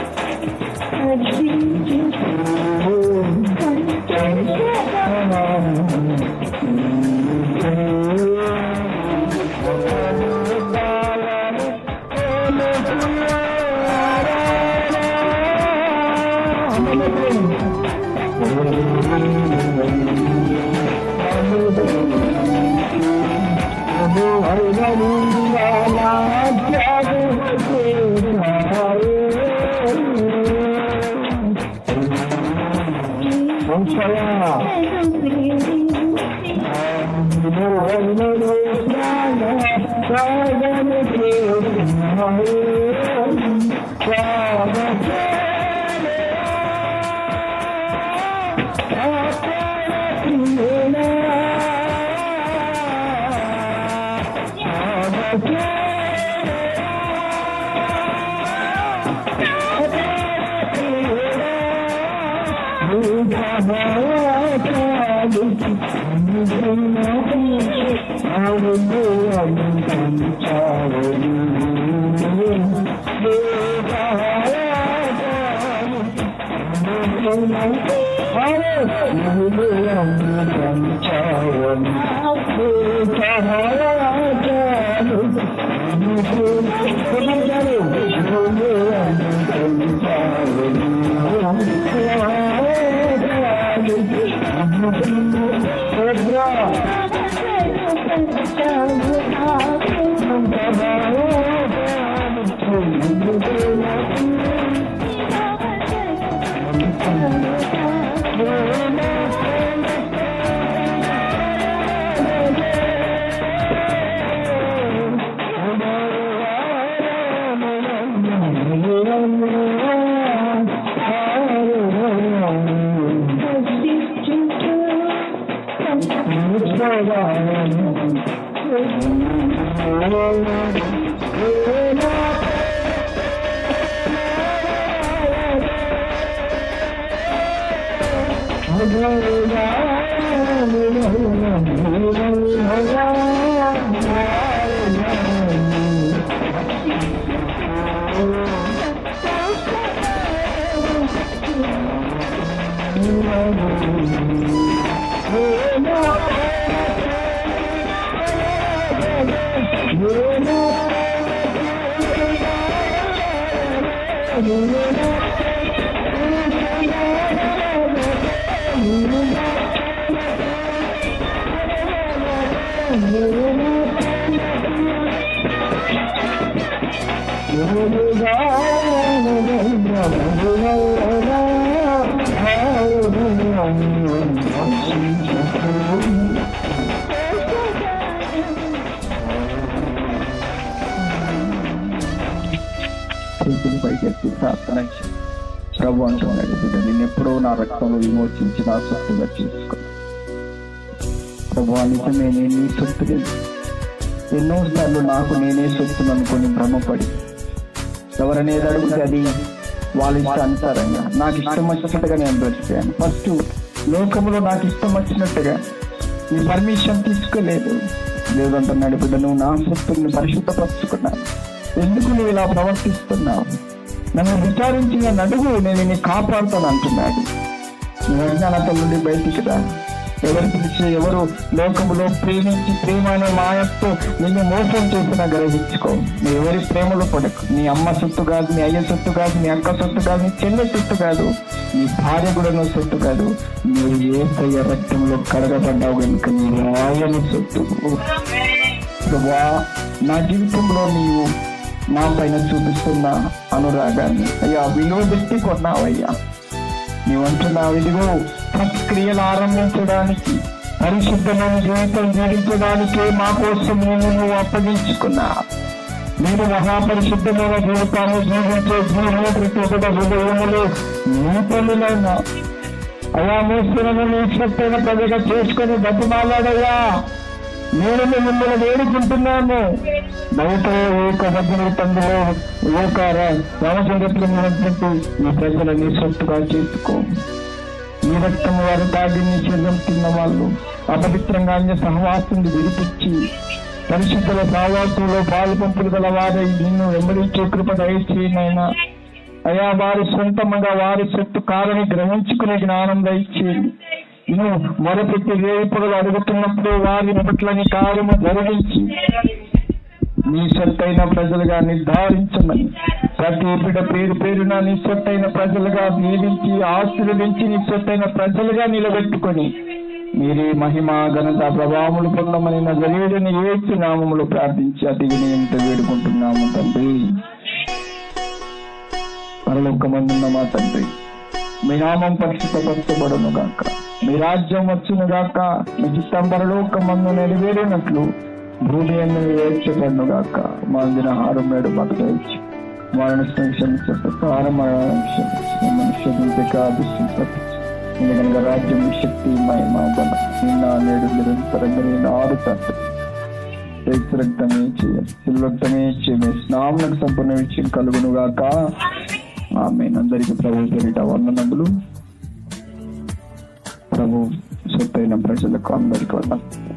ప్రభు అంటున్నాడు, నిన్నెప్పుడో నా రక్తంలో విమోచించి నా సొత్తుగా చేసుకున్నా. ప్రభు నిజమే, నేను నీ సొత్తుగా ఎన్నోసార్లు నాకు నేనే సొత్తును అనుకొని భ్రమపడి ఎవరనేది అడిగితే అది వాళ్ళ ఇష్టానుసారంగా నాకు ఇష్టం వచ్చినట్టుగా నేను బ్రతికాను. ఫస్ట్ లోకంలో నాకు ఇష్టం వచ్చినట్టుగా నీ పర్మిషన్ తీసుకోలేదు. దేవుడు అంటున్నాడు, బిడ్డ నువ్వు నా సొత్తుని పరిశుద్ధపరుచుకున్నావు, ఎందుకు నువ్వు ఇలా ప్రవర్తిస్తున్నావు? నన్ను విచారించి నన్ను అడుగు, నేను నీ కాపాడుతాను అంటున్నాడు. నువ్వు అజ్ఞానత నుండి బయటికి రా. ఎవరు పిలిచి ఎవరు లోకములో ప్రేమించి ప్రేమ అనే మాయతో నిన్ను మోసం చేసినా గ్రహించుకో. నువ్వు ఎవరి ప్రేమలో పడకు. నీ అమ్మ సొత్తు కాదు, నీ అయ్య సొత్తు కాదు, నీ అక్క సొత్తు కాదు, నీ చెల్లె సొత్తు కాదు, నీ భార్య కూడా నువ్వు సొత్తు కాదు. నువ్వు యేసయ్య రక్తంలో కడగబడ్డావు కనుక నీవు ఆయన సొత్తు. ప్రభువా, నా జీవితంలో నీవు నా పైన చూపిస్తున్న అనురాగాన్ని అయ్యా విలువ పెట్టి కొన్నావయ్యా. నీవంటున్నావు, ఇదిగో సత్క్రియలు ఆరంభించడానికి, పరిశుద్ధమైన జీవితం జీవించడానికే మా కోసం నువ్వు అప్పగించుకున్నా. నేను మహాపరిశుద్ధమైన జీవితాన్ని జీవించే హృదయములు నీ పనులైనా అయా మోస్తులను నీ శక్తిని ప్రజగా చేసుకొని బతిమాలాడయ్యా. నేను మిమ్మల్ని వేడుకుంటున్నాను. బయట ఏక భద్ర తండ్రిలో ఏక రామచంద్రపురంటు ఈ ప్రజలని సొత్తుగా చేసుకో. ఈ రక్తం వారు తాగి నీ శరీరం తిన్న వాళ్ళు అపవిత్రంగా అన్య సహవాసం విడిపించి పరిశుద్ధుల సహవాసంలో పాలు పంపులు గల వారై నిన్ను వెంబడించే కృప దయచేయనైనా. అయా వారి సొంతముగా వారి సొత్తు కాదని గ్రహించుకునే జ్ఞానం దయచేయండి. నువ్వు మొదపెట్టి వేపులు అడుగుతున్నప్పుడు వారి పట్లని కార్యము జరిగించి నీ సొత్తైన ప్రజలుగా నిర్ధారించమని, ప్రతి బిడ్డ పేరు పేరున నీ సొత్తైన ప్రజలుగా దీవించి ఆశీర్వదించి నీ సొత్తైన ప్రజలుగా నిలబెట్టుకొని మీరే మహిమ ఘనత ప్రభావములు పొందమని నజరేయుడైన యేసు నామములో ప్రార్థించి అతి వినయంతో వేడుకుంటున్నాము తండ్రి. పరలోకమందున్న మా తండ్రి, మీ నామం పరిశుద్ధపరచబడును గాక, మీ రాజ్యం వచ్చును గాక, మీ చిత్తం పరలోకమందు నెరవేరినట్లు భూమి అన్ని వేర్చబడును గాక. మా ఆహారం నేడు మాకు దయచేయి, మరణించిన క్షమించే ప్రకారం మనుష్యుంటే ఎందుకనగా రాజ్యం, శక్తి, మహిమ, బలం నిన్న నేడు నిరంతరంగా నేను ఆడుతాను. రక్తమే రక్తమే స్నామకు సంపూర్ణ విషయం కలుగును గాక. ఆమేన్. అందరికీ ప్రభు పేరిట వందనములు. ప్రభు సొత్తైన ప్రజలకు అందరికీ వందనాలు.